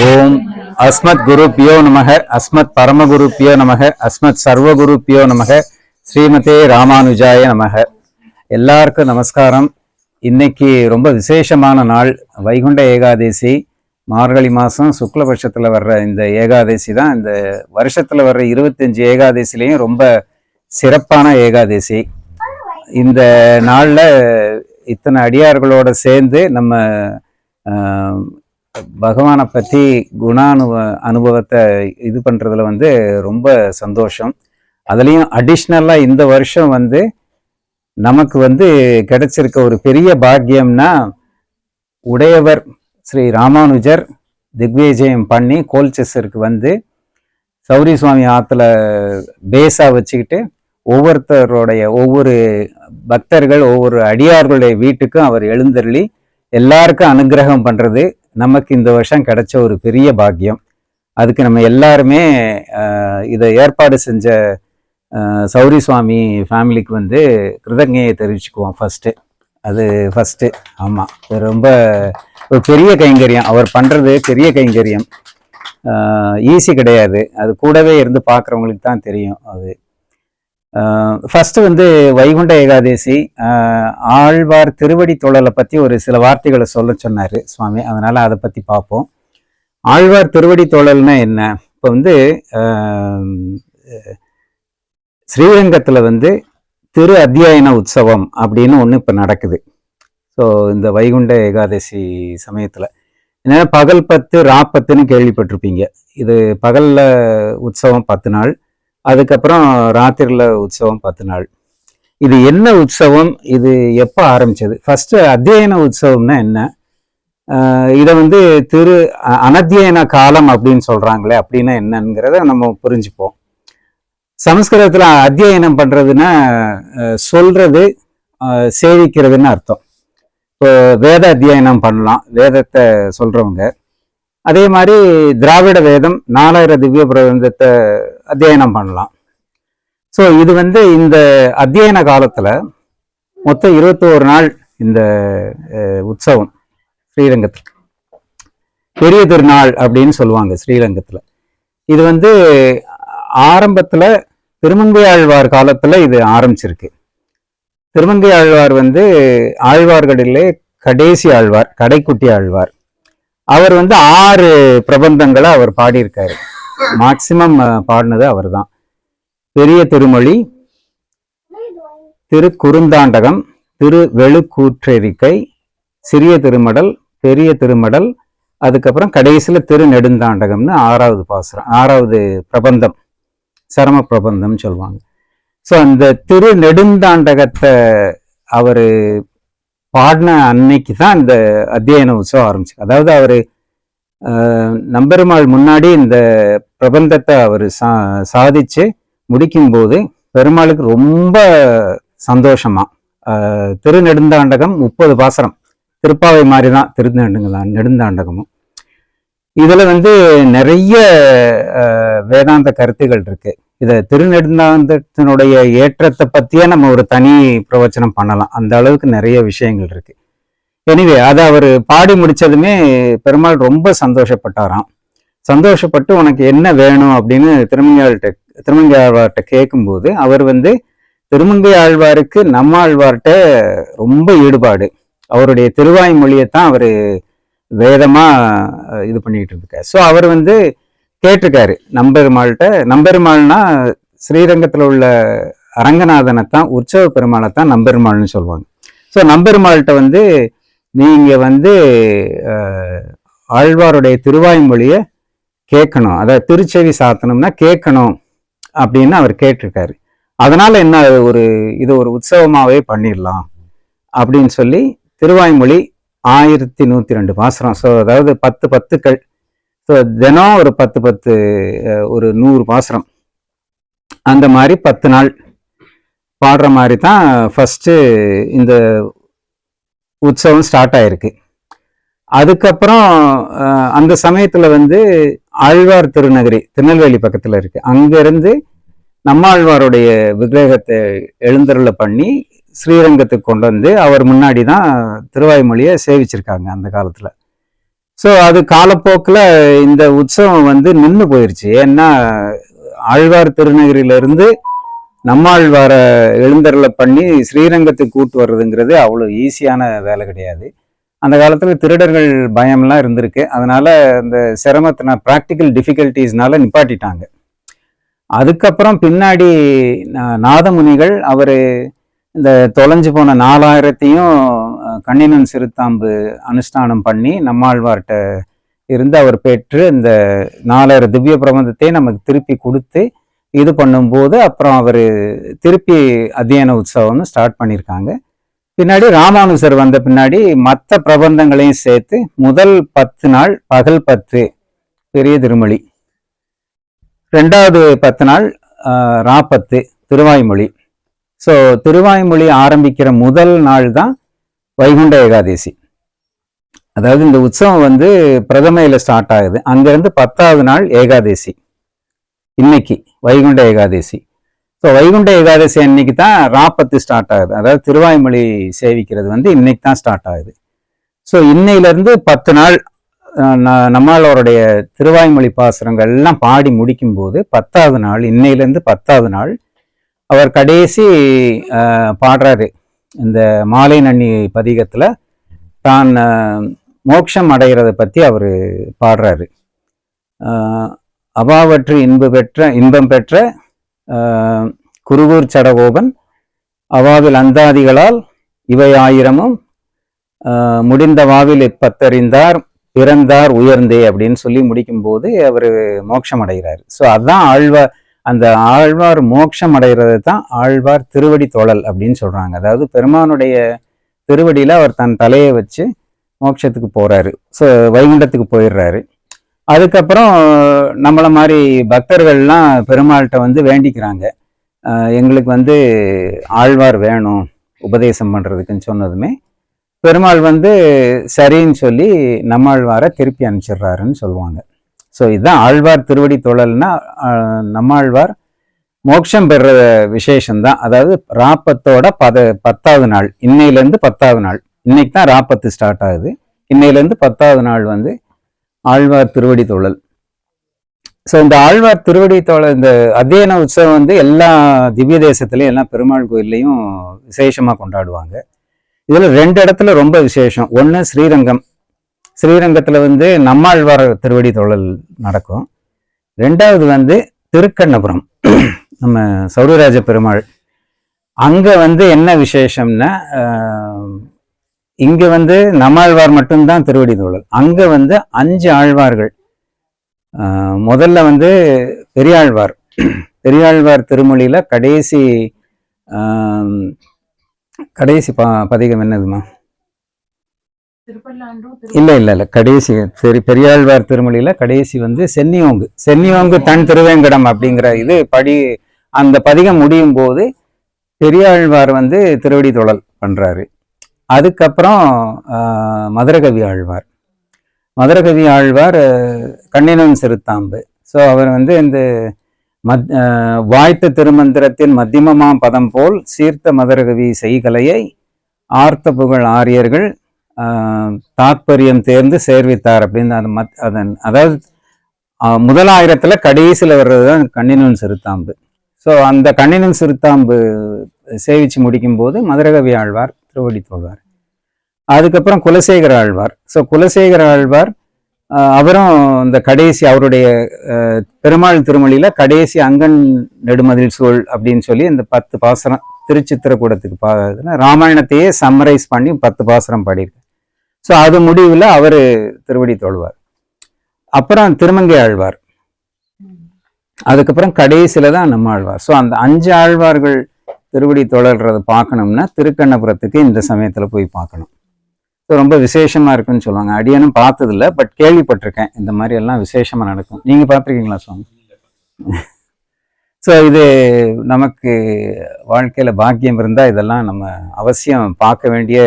ஓம் அஸ்மத் குருப்பியோ நமக, அஸ்மத் பரமகுருப்பியோ நமக, அஸ்மத் சர்வகுருப்பியோ நமக, ஸ்ரீமதே ராமானுஜாய நமக. எல்லாருக்கும் நமஸ்காரம். இன்னைக்கு ரொம்ப விசேஷமான நாள், வைகுண்ட ஏகாதசி. மார்கழி மாதம் சுக்லபட்சத்தில் வர்ற இந்த ஏகாதசி தான் இந்த வருஷத்தில் வர்ற 25 ஏகாதசிலையும் ரொம்ப சிறப்பான ஏகாதசி. இந்த நாளில் இத்தனை அடியார்களோட சேர்ந்து நம்ம பகவானை பற்றி அனுபவத்தை இது பண்ணுறதுல ரொம்ப சந்தோஷம். அதுலேயும் அடிஷ்னலாக இந்த வருஷம் நமக்கு கிடைச்சிருக்க ஒரு பெரிய பாக்கியம்னா, உடையவர் ஸ்ரீ ராமானுஜர் திக்விஜயம் பண்ணி கோல்செஸருக்கு சௌரி சுவாமி ஆற்றுல பேஸாக வச்சுக்கிட்டு ஒவ்வொரு பக்தர்கள் ஒவ்வொரு அடியார்களுடைய வீட்டுக்கும் அவர் எழுந்தருளி எல்லாருக்கும் அனுகிரகம் பண்ணுறது நமக்கு இந்த வருஷம் கிடைச்ச ஒரு பெரிய பாக்கியம். அதுக்கு நம்ம எல்லாருமே இதை ஏற்பாடு செஞ்ச சௌரி சுவாமி ஃபேமிலிக்கு கிருதஜ்ஞையை தெரிவிச்சுக்குவோம் ஃபஸ்ட்டு. ஆமாம், ரொம்ப ஒரு பெரிய கைங்கரியம் அவர் பண்ணுறது. பெரிய கைங்கரியம், ஈஸி கிடையாது. அது கூடவே இருந்து பார்க்குறவங்களுக்கு தான் தெரியும். அது ஃபஸ்ட்டு வைகுண்ட ஏகாதசி, ஆழ்வார் திருவடி தொழலை பற்றி ஒரு சில வார்த்தைகளை சொல்ல சொன்னார் சுவாமி. அதனால் அதை பற்றி பார்ப்போம். ஆழ்வார் திருவடி தொழல்னா என்ன? இப்போ ஸ்ரீரங்கத்தில் திரு அத்தியாயன உற்சவம் அப்படின்னு ஒன்று இப்போ நடக்குது. ஸோ இந்த வைகுண்ட ஏகாதசி சமயத்தில் ஏன்னா பகல் 10 ரா10ன்னு கேள்விப்பட்டிருப்பீங்க. இது பகலில் உற்சவம் 10 நாள், அதுக்கப்புறம் ராத்திரியில் உற்சவம் 10 நாள். இது என்ன உற்சவம்? இது எப்போ ஆரம்பிச்சது? ஃபஸ்ட்டு அத்தியாயன உற்சவம்னா என்ன? இதை திரு அனத்தியன காலம் அப்படின்னு சொல்கிறாங்களே, அப்படின்னா என்னங்கிறத நம்ம புரிஞ்சுப்போம். சமஸ்கிருதத்தில் அத்தியாயனம் பண்ணுறதுன்னா சொல்கிறது, சேவிக்கிறதுன்னு அர்த்தம். இப்போ வேத அத்தியாயனம் பண்ணலாம், வேதத்தை சொல்கிறவங்க. அதே மாதிரி திராவிட வேதம் 4000 திவ்ய பிரபந்தத்தை அத்தியாயனம் பண்ணலாம். ஸோ இது இந்த அத்தியாயன காலத்தில் மொத்தம் 21 நாள் இந்த உற்சவம் ஸ்ரீரங்கத்தில் பெரிய திருநாள் அப்படின்னு சொல்லுவாங்க ஸ்ரீரங்கத்தில். இது ஆரம்பத்தில் திருமங்கை ஆழ்வார் காலத்தில் இது ஆரம்பிச்சிருக்கு. திருமங்கை ஆழ்வார் ஆழ்வார்களிலே கடைசி ஆழ்வார், கடைக்குட்டி ஆழ்வார். அவர் 6 பிரபந்தங்களை அவர் பாடியிருக்காரு. மேக்சிமம் பாடினது அவர் தான். பெரிய திருமொழி, திரு குறுந்தாண்டகம், திரு வெளுக்கூற்றெரிக்கை, சிறிய திருமடல், பெரிய திருமடல், அதுக்கப்புறம் கடைசியில் திரு நெடுந்தாண்டகம்னு 6வது பாசுரம், 6வது பிரபந்தம், சரம பிரபந்தம் சொல்லுவாங்க. ஸோ அந்த திரு நெடுந்தாண்டகத்தை அவர் பாடின அன்னைக்கு தான் இந்த அத்தியாயன உற்சவம் ஆரம்பிச்சு. அதாவது அவர் நம்பெருமாள் முன்னாடி இந்த பிரபந்தத்தை அவர் சாதிச்சு முடிக்கும்போது பெருமாளுக்கு ரொம்ப சந்தோஷமா. திருநெடுந்தாண்டகம் 30 பாசுரம், திருப்பாவை மாதிரி தான் நெடுந்தாண்டகமும். இதுல நிறைய வேதாந்த கருத்துகள் இருக்கு. இதை திருநெடுந்தாண்டத்தினுடைய ஏற்றத்தை பத்தியே நம்ம ஒரு தனி பிரவச்சனம் பண்ணலாம். அந்த அளவுக்கு நிறைய விஷயங்கள் இருக்கு. எனிவே அதை அவர் பாடி முடிச்சதுமே பெருமாள் ரொம்ப சந்தோஷப்பட்டாராம். சந்தோஷப்பட்டு உனக்கு என்ன வேணும் அப்படின்னு திருமங்கை ஆழ்வார்கிட்ட கேட்கும்போது அவர் திருமங்கை ஆழ்வாருக்கு நம்ம ஆழ்வார்கிட்ட ரொம்ப ஈடுபாடு. அவருடைய திருவாய் மொழியைத்தான் அவர் வேதமா இது பண்ணிக்கிட்டு இருக்காரு. ஸோ அவர் கேட்டிருக்காரு நம்பெருமாள்கிட்ட. நம்பெருமாள்னா ஸ்ரீரங்கத்தில் உள்ள அரங்கநாதனைத்தான், உற்சவ பெருமாளைத்தான் நம்பெருமாள்னு சொல்லுவாங்க. ஸோ நம்பெருமாள்கிட்ட நீங்க ஆழ்வாருடைய திருவாய் மொழியை கேட்கணும், அதாவது திருச்செவி சாத்தனம்னா கேட்கணும் அப்படின்னு அவர் கேட்டிருக்காரு. அதனால என்ன, இது ஒரு உற்சவமாவே பண்ணிடலாம் அப்படின்னு சொல்லி திருவாய்மொழி 1102 பாசுரம். ஸோ அதாவது 10 10கள். ஸோ தினம் ஒரு 10 ஒரு 100 பாசுரம், அந்த மாதிரி 10 நாள் பாடுற மாதிரி தான் ஃபஸ்ட்டு இந்த உற்சவம் ஸ்டார்ட் ஆயிருக்கு. அதுக்கப்புறம் அந்த சமயத்தில் ஆழ்வார் திருநகரி திருநெல்வேலி பக்கத்தில் இருக்கு. அங்கேருந்து நம்மாழ்வாருடைய விக்கிரகத்தை எழுந்தருளை பண்ணி ஸ்ரீரங்கத்துக்கு கொண்டு அவர் முன்னாடி தான் திருவாய்மொழியை சேவிச்சிருக்காங்க அந்த காலத்தில். ஸோ அது காலப்போக்கில் இந்த உற்சவம் வந்து நின்று போயிடுச்சு. ஏன்னா ஆழ்வார் திருநகரிலிருந்து நம்மாழ்வார எழுந்தருளை பண்ணி ஸ்ரீரங்கத்துக்கு கூட்டு வர்றதுங்கிறது அவ்வளோ ஈஸியான வேலை கிடையாது. அந்த காலத்தில் திருடர்கள் பயம்லாம் இருந்திருக்கு. அதனால இந்த சிரமத்தின ப்ராக்டிக்கல் டிஃபிகல்ட்டிஸ்னால நிப்பாட்டிட்டாங்க. அதுக்கப்புறம் பின்னாடி நாதமுனிகள் அவர் இந்த தொலைஞ்சு போன 4000த்தையும் கண்ணினன் சிறுத்தாம்பு அனுஷ்டானம் பண்ணி நம்மாழ்வார்கிட்ட இருந்து அவர் பெற்று இந்த 4000 திவ்ய பிரபந்தத்தையும் நமக்கு திருப்பி கொடுத்து இது பண்ணும்போது அப்புறம் அவர் திருப்பி அத்தியன உற்சவம்னு ஸ்டார்ட் பண்ணியிருக்காங்க. பின்னாடி ராமானுஜர் வந்த பின்னாடி மற்ற பிரபந்தங்களையும் சேர்த்து முதல் 10 நாள் பகல் 10 பெரிய திருமொழி, 2வது 10 நாள் ரா10 திருவாய்மொழி. ஸோ திருவாய்மொழி ஆரம்பிக்கிற முதல் நாள் தான் வைகுண்ட ஏகாதசி. அதாவது இந்த உற்சவம் வந்து பிரதமையில ஸ்டார்ட் ஆகுது. அங்கிருந்து 10வது நாள் ஏகாதசி, இன்னைக்கு வைகுண்ட ஏகாதசி. ஸோ வைகுண்ட ஏகாதசி அன்னைக்கு தான் ரா10 ஸ்டார்ட் ஆகுது. அதாவது திருவாய்மொழி சேவிக்கிறது வந்து இன்னைக்கு தான் ஸ்டார்ட் ஆகுது. ஸோ இன்னையிலேருந்து 10 நாள் நம்மளோருடைய திருவாய்மொழி பாசுரங்கள் எல்லாம் பாடி முடிக்கும் போது 10வது நாள், இன்னையிலேருந்து 10வது நாள் அவர் கடைசி பாடுறாரு. இந்த மாலை நன்னி பதிகத்தில் தான் மோட்சம் அடைகிறத பற்றி அவர் பாடுறாரு. அபாவற்று இன்பம் பெற்ற குருகூர் சடகோபன் அவாவில் அந்தாதிகளால் இவை 1000மும் முடிந்த வாவில் பத்தறிந்தார் பிறந்தார் உயர்ந்தே அப்படின்னு சொல்லி முடிக்கும்போது அவர் மோட்சம் அடைகிறார். ஸோ அதுதான் ஆழ்வார், அந்த ஆழ்வார் மோட்சம் அடைகிறது தான் ஆழ்வார் திருவடி தொழல் அப்படின்னு சொல்றாங்க. அதாவது பெருமானுடைய திருவடியில அவர் தன் தலையை வச்சு மோட்சத்துக்கு போறாரு. ஸோ வைகுண்டத்துக்கு போயிடுறாரு. அதுக்கப்புறம் நம்மளை மாதிரி பக்தர்கள்லாம் பெருமாள்கிட்ட வந்து வேண்டிக்கிறாங்க, எங்களுக்கு வந்து ஆழ்வார் வேணும் உபதேசம் பண்ணுறதுக்குன்னு சொன்னதுமே பெருமாள் வந்து சரின்னு சொல்லி நம்மாழ்வாரை திருப்பி அனுப்பிச்சிடுறாருன்னு சொல்லுவாங்க. ஸோ இதுதான் ஆழ்வார் திருவடி தொழல்னா நம்மாழ்வார் மோட்சம் பெற விசேஷம்தான். அதாவது ரா10ஓட 10வது நாள், இன்னையிலேருந்து 10வது நாள், இன்னைக்கு தான் ரா10 ஸ்டார்ட் ஆகுது. இன்னையிலேருந்து 10வது நாள் வந்து ஆழ்வார் திருவடி தொழல். ஸோ இந்த ஆழ்வார் திருவடி தொழல், இந்த அத்தியன உற்சவம் வந்து எல்லா திவ்ய தேசத்துலையும் எல்லா பெருமாள் கோயில்லையும் விசேஷமாக கொண்டாடுவாங்க. இதில் 2 இடத்துல ரொம்ப விசேஷம். ஒன்று ஸ்ரீரங்கம், ஸ்ரீரங்கத்தில் வந்து நம்மாழ்வார் திருவடி தொழல் நடக்கும். 2வது வந்து திருக்கண்ணபுரம், நம்ம சௌரராஜ பெருமாள். அங்கே வந்து என்ன விசேஷம்னா, இங்கே வந்து நம்மாழ்வார் மட்டும்தான் திருவடி தொழல். அங்கே வந்து 5 ஆழ்வார்கள். முதல்ல வந்து பெரியாழ்வார் திருமொழியில கடைசி பதிகம் என்னதுமா? இல்ல கடைசி பெரியாழ்வார் திருமொழியில கடைசி வந்து சென்னியோங்கு தன் திருவேங்கடம் அப்படிங்கிற இது அந்த பதிகம் முடியும் போது பெரியாழ்வார் வந்து திருவடி தொழல் பண்றாரு. அதுக்கப்புறம் மதுரகவி ஆழ்வார் கண்ணினன் சிறுத்தாம்பு. ஸோ அவர் வந்து இந்த வாய்த்த திருமந்திரத்தின் மத்தியமமாம் பதம் போல் சீர்த்த மதுரகவி செய்கலையை ஆர்த்த புகழ் ஆரியர்கள் தாத்பரியம் தேர்ந்து சேர்வித்தார் அப்படின்னு அதாவது முதலாயிரத்துல கடைசியில் வர்றது தான் கண்ணினன் சிறுத்தாம்பு. ஸோ அந்த கண்ணினன் சிறுத்தாம்பு சேவிச்சு முடிக்கும் போது மதுரகவி ஆழ்வார் திருவடி தொழ்வார். அதுக்கப்புறம் குலசேகர ஆழ்வார். ஸோ குலசேகர ஆழ்வார் அவரும் இந்த கடைசி அவருடைய பெருமாள் திருமொழியில கடைசி அங்கன் நெடுமதில் சூழ் அப்படின்னு சொல்லி இந்த 10 பாசுரம் திருச்சித்திரக்கூடத்துக்கு ராமாயணத்தையே சம்மரைஸ் பண்ணி 10 பாசுரம் பாடியிருக்கு. ஸோ அது முடிவில் அவர் திருவடி தொழுவார். அப்புறம் திருமங்கை ஆழ்வார், அதுக்கப்புறம் கடைசியில தான் நம்ம ஆழ்வார். ஸோ அந்த 5 ஆழ்வார்கள் திருவடி தொழல்றதை பார்க்கணும்னா திருக்கண்ணபுரத்துக்கு இந்த சமயத்துல போய் பார்க்கணும். ஸோ ரொம்ப விசேஷமா இருக்குன்னு சொல்லுவாங்க. அடியானும் பார்த்ததில்லை, பட் கேள்விப்பட்டிருக்கேன் இந்த மாதிரி எல்லாம் விசேஷமா நடக்கும். நீங்க பார்த்துருக்கீங்களா சுவாமி? ஸோ இது நமக்கு வாழ்க்கையில பாக்கியம் இருந்தா இதெல்லாம் நம்ம அவசியம் பார்க்க வேண்டிய,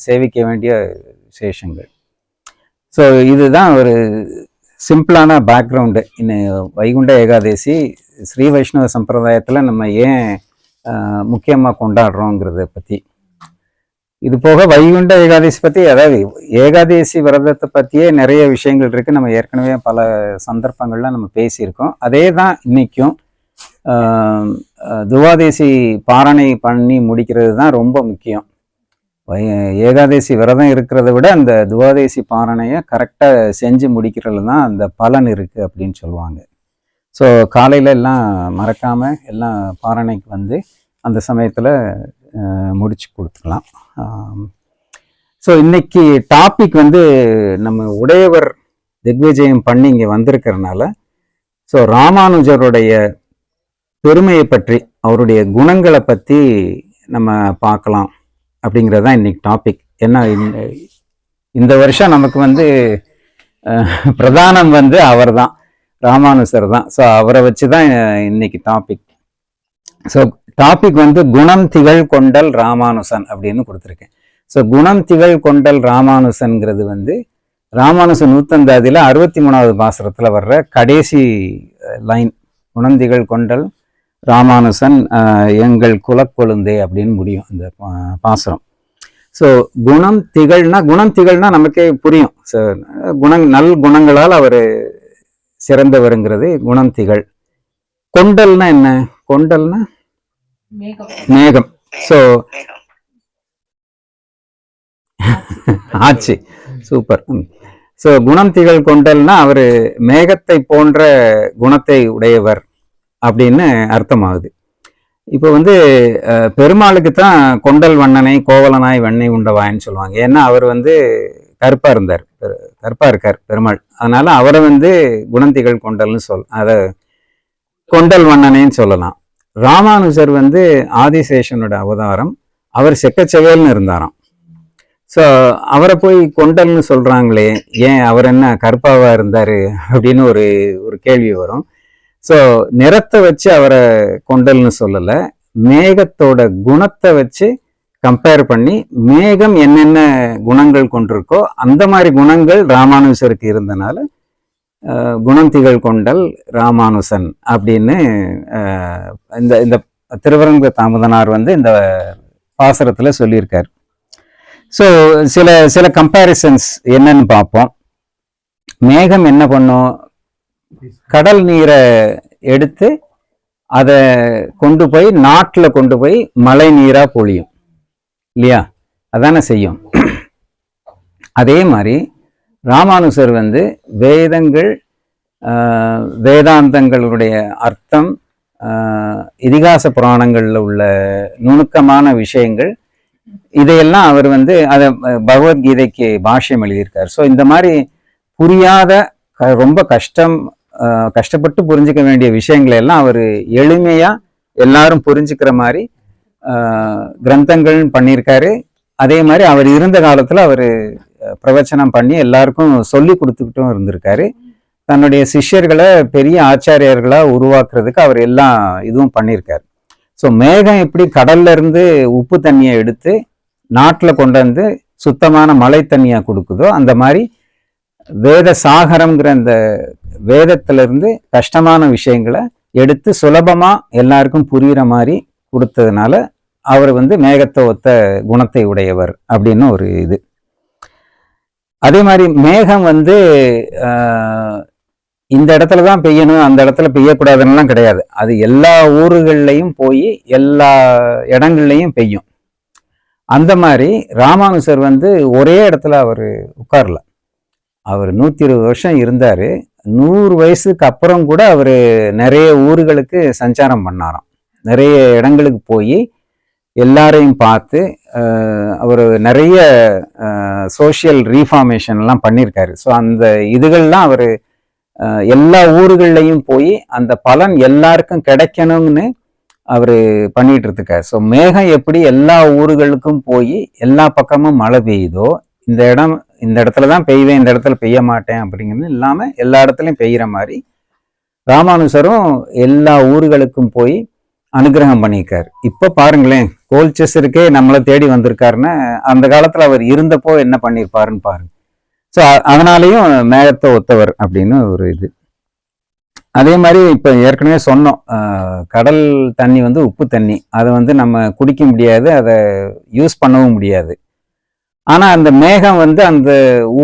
சேவிக்க வேண்டிய விசேஷங்கள். ஸோ இதுதான் ஒரு சிம்பிளான பேக்ரவுண்டு. இன்னும் வைகுண்ட ஏகாதசி ஸ்ரீ வைஷ்ணவ சம்பிரதாயத்தில் நம்ம ஏன் முக்கியமாக கொண்டாடுறோங்கிறத பற்றி. இது போக வைகுண்ட ஏகாதசி பற்றி, அதாவது ஏகாதசி விரதத்தை பற்றியே நிறைய விஷயங்கள் இருக்குது. நம்ம ஏற்கனவே பல சந்தர்ப்பங்கள்ல நம்ம பேசியிருக்கோம். அதே தான் இன்னைக்கும். துவாதேசி பாரணை பண்ணி முடிக்கிறது தான் ரொம்ப முக்கியம். ஏகாதசி விரதம் இருக்கிறத விட அந்த துவாதேசி பாரணையை கரெக்டாக செஞ்சு முடிக்கிறது தான் அந்த பலன் இருக்குது அப்படின்னு சொல்லுவாங்க. ஸோ காலையில் எல்லாம் மறக்காமல் எல்லாம் பாரணைக்கு வந்து அந்த சமயத்தில் முடிச்சு கொடுத்துக்கலாம். ஸோ இன்னைக்கு டாபிக் வந்து நம்ம உடையவர் திக்விஜயம் பண்ணி இங்கே வந்திருக்கிறதுனால, ஸோ ராமானுஜருடைய பெருமையை பற்றி, அவருடைய குணங்களை பற்றி நம்ம பார்க்கலாம் அப்படிங்கிறது தான் இன்னைக்கு டாபிக். ஏன்னா இந்த வருஷம் நமக்கு வந்து பிரதானம் வந்து அவர் தான், ராமானுஜர் தான். ஸோ அவரை வச்சு தான் இன்னைக்கு டாபிக். ஸோ டாபிக் வந்து குணம் திகழ் கொண்டல் ராமானுசன் அப்படின்னு கொடுத்துருக்கேன். ஸோ குணம் திகழ் கொண்டல் ராமானுசன்கிறது வந்து ராமானுசன் நூத்தந்தாதியில் 63வது பாசுரத்தில் வர்ற கடைசி லைன். குணம் திகழ் கொண்டல் ராமானுசன் எங்கள் குலக்கொழுந்தே அப்படின்னு முடியும் அந்த பாசுரம். ஸோ குணம் திகழ்னா நமக்கே புரியும். ஸோ நல் குணங்களால் அவர் சிறந்தவருங்கிறது குணம் திகழ். கொண்டல்னா என்ன? கொண்டல்னா மேகம். ஸோ ஆச்சு, சூப்பர். ஸோ குணம் திகழ் கொண்டல்னா அவர் மேகத்தை போன்ற குணத்தை உடையவர் அப்படின்னு அர்த்தமாகுது. இப்போ வந்து பெருமாளுக்கு தான் கொண்டல் வண்ணனை கோவலனாய் வெண்ணெய் உண்டவாயின்னு சொல்லுவாங்க. ஏன்னா அவர் வந்து கருப்பா இருக்கார் பெருமாள். அதனால அவரை வந்து குணந்திகள் கொண்டல்னு அதை கொண்டல் வண்ணனைன்னு சொல்லலாம். ராமானுஜர் வந்து ஆதிசேஷனோட அவதாரம். அவர் செக்கச்செவேல்னு இருந்தாராம். ஸோ அவரை போய் கொண்டல்னு சொல்றாங்களே, ஏன் அவர் என்ன கருப்பாவா இருந்தாரு அப்படின்னு ஒரு கேள்வி வரும். ஸோ நிறத்தை வச்சு அவரை கொண்டல்னு சொல்லலை, மேகத்தோட குணத்தை வச்சு கம்பேர் பண்ணி மேகம் என்னென்ன குணங்கள் கொண்டிருக்கோ அந்த மாதிரி குணங்கள் ராமானுஜருக்கு இருந்தனால குணம் திகழ் கொண்டல் ராமானுசன் அப்படின்னு இந்த இந்த திருவரங்க தாமதனார் வந்து இந்த பாசுரத்தில் சொல்லியிருக்கார். ஸோ சில கம்பேரிசன்ஸ் என்னன்னு பார்ப்போம். மேகம் என்ன பண்ணும்? கடல் நீரை எடுத்து அதை கொண்டு போய் நாட்டில் கொண்டு போய் மழை நீரா பொழியும் இல்லையா? அதானே செய்யும். அதே மாதிரி ராமானுஜர் வந்து வேதங்கள், வேதாந்தங்களுடைய அர்த்தம், இதிகாச புராணங்களில் உள்ள நுணுக்கமான விஷயங்கள், இதையெல்லாம் அவர் வந்து அதை பகவத்கீதைக்கு பாஷ்யம் எழுதியிருக்கார். ஸோ இந்த மாதிரி புரியாத ரொம்ப கஷ்டப்பட்டு புரிஞ்சுக்க வேண்டிய விஷயங்களை எல்லாம் அவர் எளிமையா எல்லாரும் புரிஞ்சுக்கிற மாதிரி கிரந்தங்கள் பண்ணியிருக்காரு. அதே மாதிரி அவர் இருந்த காலத்துல அவர் பிரவச்சனம் பண்ணி எல்லாருக்கும் சொல்லி கொடுத்துக்கிட்டும் இருந்திருக்காரு. தன்னுடைய சிஷ்யர்களை பெரிய ஆச்சாரியர்களா உருவாக்குறதுக்கு அவர் எல்லா இதுவும் பண்ணியிருக்காரு. ஸோ மேகம் எப்படி கடல்ல இருந்து உப்பு தண்ணியை எடுத்து நாட்டில் கொண்டு வந்து சுத்தமான மழை தண்ணியா கொடுக்குதோ, அந்த மாதிரி வேத சாகரம்ங்கிற அந்த வேதத்திலிருந்து கஷ்டமான விஷயங்களை எடுத்து சுலபமா எல்லாருக்கும் புரியுற மாதிரி கொடுத்ததுனால அவர் வந்து மேகத்தை ஒத்த குணத்தை உடையவர் அப்படின்னு ஒரு இது. அதே மாதிரி மேகம் வந்து இந்த இடத்துல தான் பெய்யணும், அந்த இடத்துல பெய்யக்கூடாதுன்னெலாம் கிடையாது. அது எல்லா ஊர்கள்லையும் போய் எல்லா இடங்கள்லையும் பெய்யும். அந்த மாதிரி ராமானுஜர் வந்து ஒரே இடத்துல அவர் உட்காரல. அவர் 120 வருஷம் இருந்தார். 100 வயசுக்கு அப்புறம் கூட அவர் நிறைய ஊர்களுக்கு சஞ்சாரம் பண்ணாராம். நிறைய இடங்களுக்கு போய் எல்லாரையும் பார்த்து அவர் நிறைய சோஷியல் ரீஃபார்மேஷன்லாம் பண்ணியிருக்காரு. ஸோ அந்த இதுகள்லாம் அவர் எல்லா ஊர்கள்லையும் போய் அந்த பலன் எல்லாருக்கும் கிடைக்கணும்னு அவர் பண்ணிட்டு இருக்காரு. ஸோ மேகம் எப்படி எல்லா ஊர்களுக்கும் போய் எல்லா பக்கமும் மழை பெய்யுதோ, இந்த இடத்துல தான் பெய்வேன், இந்த இடத்துல பெய்ய மாட்டேன் அப்படிங்கிறது இல்லாமல் எல்லா இடத்துலையும் பெய்கிற மாதிரி ராமானுஜரும் எல்லா ஊர்களுக்கும் போய் அனுகிரகம் பண்ணியிருக்காரு. இப்போ பாருங்களேன், கோல்செஸருக்கே நம்மளை தேடி வந்திருக்காருன்னு அந்த காலத்தில் அவர் இருந்தப்போ என்ன பண்ணியிருப்பாருன்னு பாருங்க. ஸோ அதனாலேயும் மேகத்தை ஒத்தவர் அப்படின்னு ஒரு இது. அதே மாதிரி இப்போ ஏற்கனவே சொன்னோம், கடல் தண்ணி வந்து உப்பு தண்ணி, அதை வந்து நம்ம குடிக்க முடியாது, அதை யூஸ் பண்ணவும் முடியாது. ஆனால் அந்த மேகம் வந்து அந்த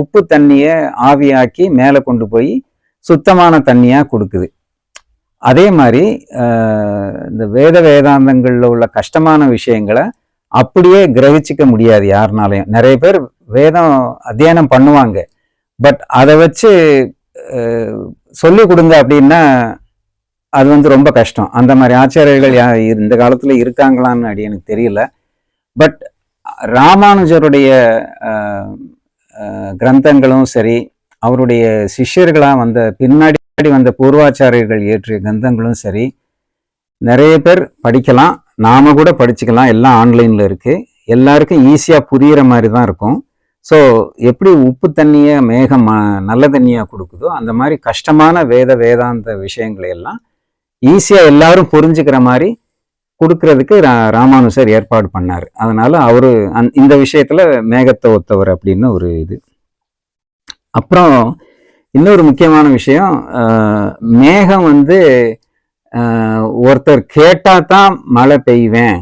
உப்பு தண்ணியை ஆவியாக்கி மேலே கொண்டு போய் சுத்தமான தண்ணியாக கொடுக்குது. அதே மாதிரி இந்த வேதாந்தங்களில் உள்ள கஷ்டமான விஷயங்களை அப்படியே கிரகிச்சிக்க முடியாது யாருனாலையும். நிறைய பேர் வேதம் அத்தியனம் பண்ணுவாங்க, பட் அதை வச்சு சொல்லி கொடுங்க அப்படின்னா அது வந்து ரொம்ப கஷ்டம். அந்த மாதிரி ஆச்சாரியர்கள் இந்த காலத்தில் இருக்காங்களான்னு அப்படி எனக்கு தெரியல. பட் ராமானுஜருடைய கிரந்தங்களும் சரி, அவருடைய சிஷ்யர்களாக வந்த பின்னாடி வந்த பூர்வாச்சாரியர்கள் இயற்றிய கிரந்தங்களும் சரி, நிறைய பேர் படிக்கலாம், நாம கூட படிச்சுக்கலாம். எல்லாம் ஆன்லைனில் இருக்குது, எல்லாருக்கும் ஈஸியாக புரிகிற மாதிரி தான் இருக்கும். ஸோ எப்படி உப்பு தண்ணியை மேகம் நல்ல தண்ணியாக கொடுக்குதோ அந்த மாதிரி கஷ்டமான வேதாந்த விஷயங்களை எல்லாம் ஈஸியாக எல்லாரும் புரிஞ்சுக்கிற மாதிரி கொடுக்கறதுக்கு ராமானுஜர் ஏற்பாடு பண்ணார். அதனால அவரு இந்த விஷயத்துல மேகத்தை ஒத்தவர் அப்படின்னு ஒரு இது. அப்புறம் இன்னொரு முக்கியமான விஷயம், மேகம் வந்து ஒருத்தர் கேட்டா தான் மழை பெய்வேன்,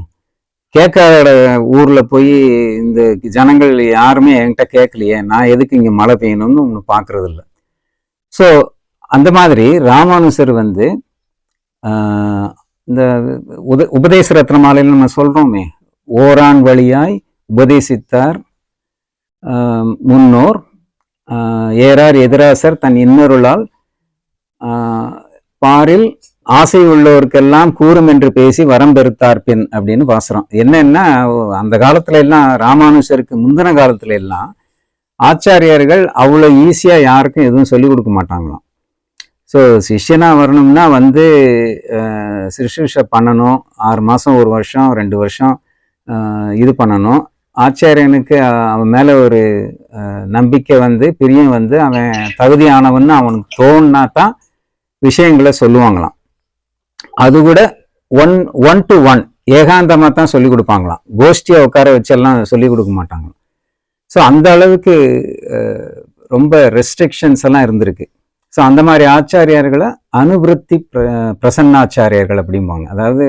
கேட்காத ஊர்ல போய் இந்த ஜனங்கள் யாருமே என்கிட்ட கேட்கலையே, நான் எதுக்கு இங்க மழை பெய்யணும்னு ஒன்று பாக்குறது இல்லை. ஸோ அந்த மாதிரி ராமானுஜர் வந்து இந்த உபதேச ரத்னமாலையில் நம்ம சொல்றோமே, ஓரான் வழியாய் உபதேசித்தார் முன்னோர், ஏறார் எதிராசர் தன் இன்னொருளால் பாரில் ஆசை உள்ளோருக்கெல்லாம் கூறும் என்று பேசி வரம் பெருத்தார் பின் அப்படின்னு பாசுறோம். என்னன்னா, அந்த காலத்துல எல்லாம் ராமானுஜருக்கு முந்தின காலத்துல எல்லாம் ஆச்சாரியர்கள் அவ்வளோ ஈஸியா யாருக்கும் எதுவும் சொல்லிக் கொடுக்க மாட்டாங்களாம். ஸோ சிஷ்யனாக வரணும்னா வந்து சிருஷ்டிஷை பண்ணணும், 6 மாதம் 1 வருஷம் 2 வருஷம் இது பண்ணணும். ஆச்சாரியனுக்கு அவன் மேலே ஒரு நம்பிக்கை வந்து பிரியம் வந்து அவன் தகுதியானவன்னு அவனுக்கு தோணுனா தான் விஷயங்களை சொல்லுவாங்களாம். அது கூட ஒன் டு ஒன் ஏகாந்தமாக தான் சொல்லிக் கொடுப்பாங்களாம், கோஷ்டியை உட்கார வச்செல்லாம் சொல்லிக் கொடுக்க மாட்டாங்களாம். ஸோ அந்த அளவுக்கு ரொம்ப ரெஸ்ட்ரிக்ஷன்ஸ் எல்லாம் இருந்திருக்கு. ஸோ அந்த மாதிரி ஆச்சாரியர்களை அனுவிருத்தி பிரசன்னாச்சாரியர்கள் அப்படிம்பாங்க. அதாவது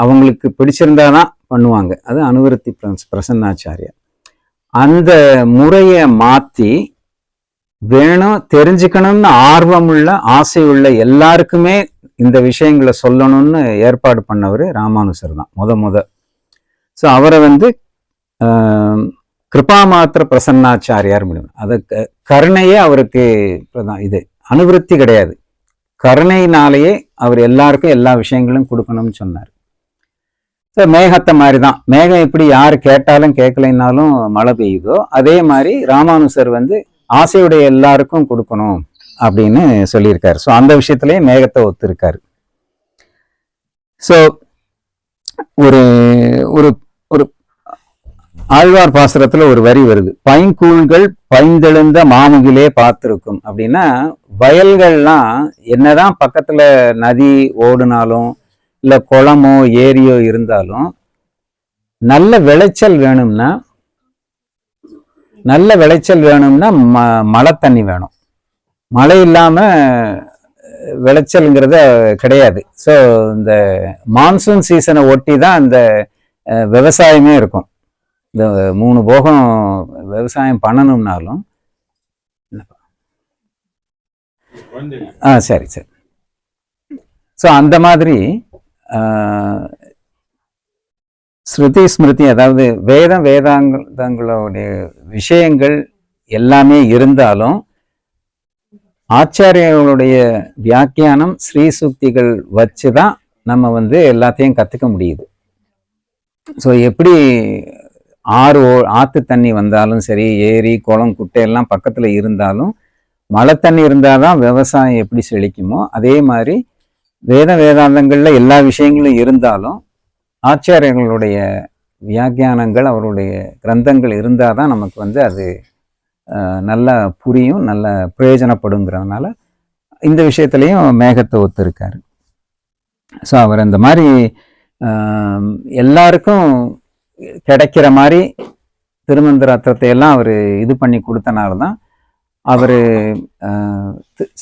அவங்களுக்கு பிடிச்சிருந்தாதான் பண்ணுவாங்க, அது அனுவிருத்தி பிரசன்னாச்சாரியர். அந்த முறையை மாற்றி வேணும் தெரிஞ்சுக்கணும்னு ஆர்வமுள்ள ஆசை உள்ள எல்லாருக்குமே இந்த விஷயங்களை சொல்லணும்னு ஏற்பாடு பண்ணவர் ராமானுஜர் தான் முத. ஸோ அவரை வந்து கிருபா மாத்திர பிரசன்னாச்சாரியார் முடியும். அது கருணையே அவருக்கு இது அனுவிருத்தி கிடையாது, கருணையினாலேயே அவர் எல்லாருக்கும் எல்லா விஷயங்களும் கொடுக்கணும்னு சொன்னார். ஸோ மேகத்தை மாதிரி தான், மேகம் எப்படி யார் கேட்டாலும் கேட்கலைன்னாலும் மழை பெய்யுதோ அதே மாதிரி ராமானுஜர் வந்து ஆசையுடைய எல்லாருக்கும் கொடுக்கணும் அப்படின்னு சொல்லியிருக்காரு. ஸோ அந்த விஷயத்திலேயே மேகத்தை ஒத்துருக்காரு. ஸோ ஒரு ஒரு ஒரு ஆழ்வார் பாசுரத்துல ஒரு வரி வருது, பைங்கூழ்கள் பைந்தெழுந்த மாமுகிலே பார்த்திருக்கும் அப்படின்னா, வயல்கள்லாம் என்னதான் பக்கத்துல நதி ஓடுனாலும் இல்ல குளமோ ஏரியோ இருந்தாலும் நல்ல விளைச்சல் வேணும்னா மழை தண்ணி வேணும். மழை இல்லாம விளைச்சல்ங்கிறத கிடையாது. ஸோ இந்த மான்சூன் சீசனை ஒட்டி தான் இந்த விவசாயமே இருக்கும். இந்த 3 போகம் விவசாயம் பண்ணணும்னாலும் சரி. ஸோ அந்த மாதிரி ஸ்ருதி ஸ்மிருதி, அதாவது வேதாங்களுடைய விஷயங்கள் எல்லாமே இருந்தாலும் ஆச்சாரியர்களுடைய வியாக்கியானம் ஸ்ரீசுக்திகள் வச்சுதான் நம்ம வந்து எல்லாத்தையும் கத்துக்க முடியுது. ஸோ எப்படி ஆற்று தண்ணி வந்தாலும் சரி, ஏரி குளம் குட்டை எல்லாம் பக்கத்துல இருந்தாலும் மழை தண்ணி இருந்தாதான் விவசாயம் எப்படி செழிக்குமோ அதே மாதிரி வேதாந்தங்கள்ல எல்லா விஷயங்களும் இருந்தாலும் ஆச்சாரியர்களுடைய வியாக்கியானங்கள் அவருடைய கிரந்தங்கள் இருந்தாதான் நமக்கு வந்து அது நல்லா புரியும், நல்ல பிரயோஜனப்படுங்கிறதுனால இந்த விஷயத்துலையும் மேகத்தை ஒத்துருக்காரு. ஸோ அவர் இந்த மாதிரி எல்லாருக்கும் கிடைக்கிற மாதிரி திருமந்திரத்தை எல்லாம் அவர் இது பண்ணி கொடுத்தனால தான் அவர்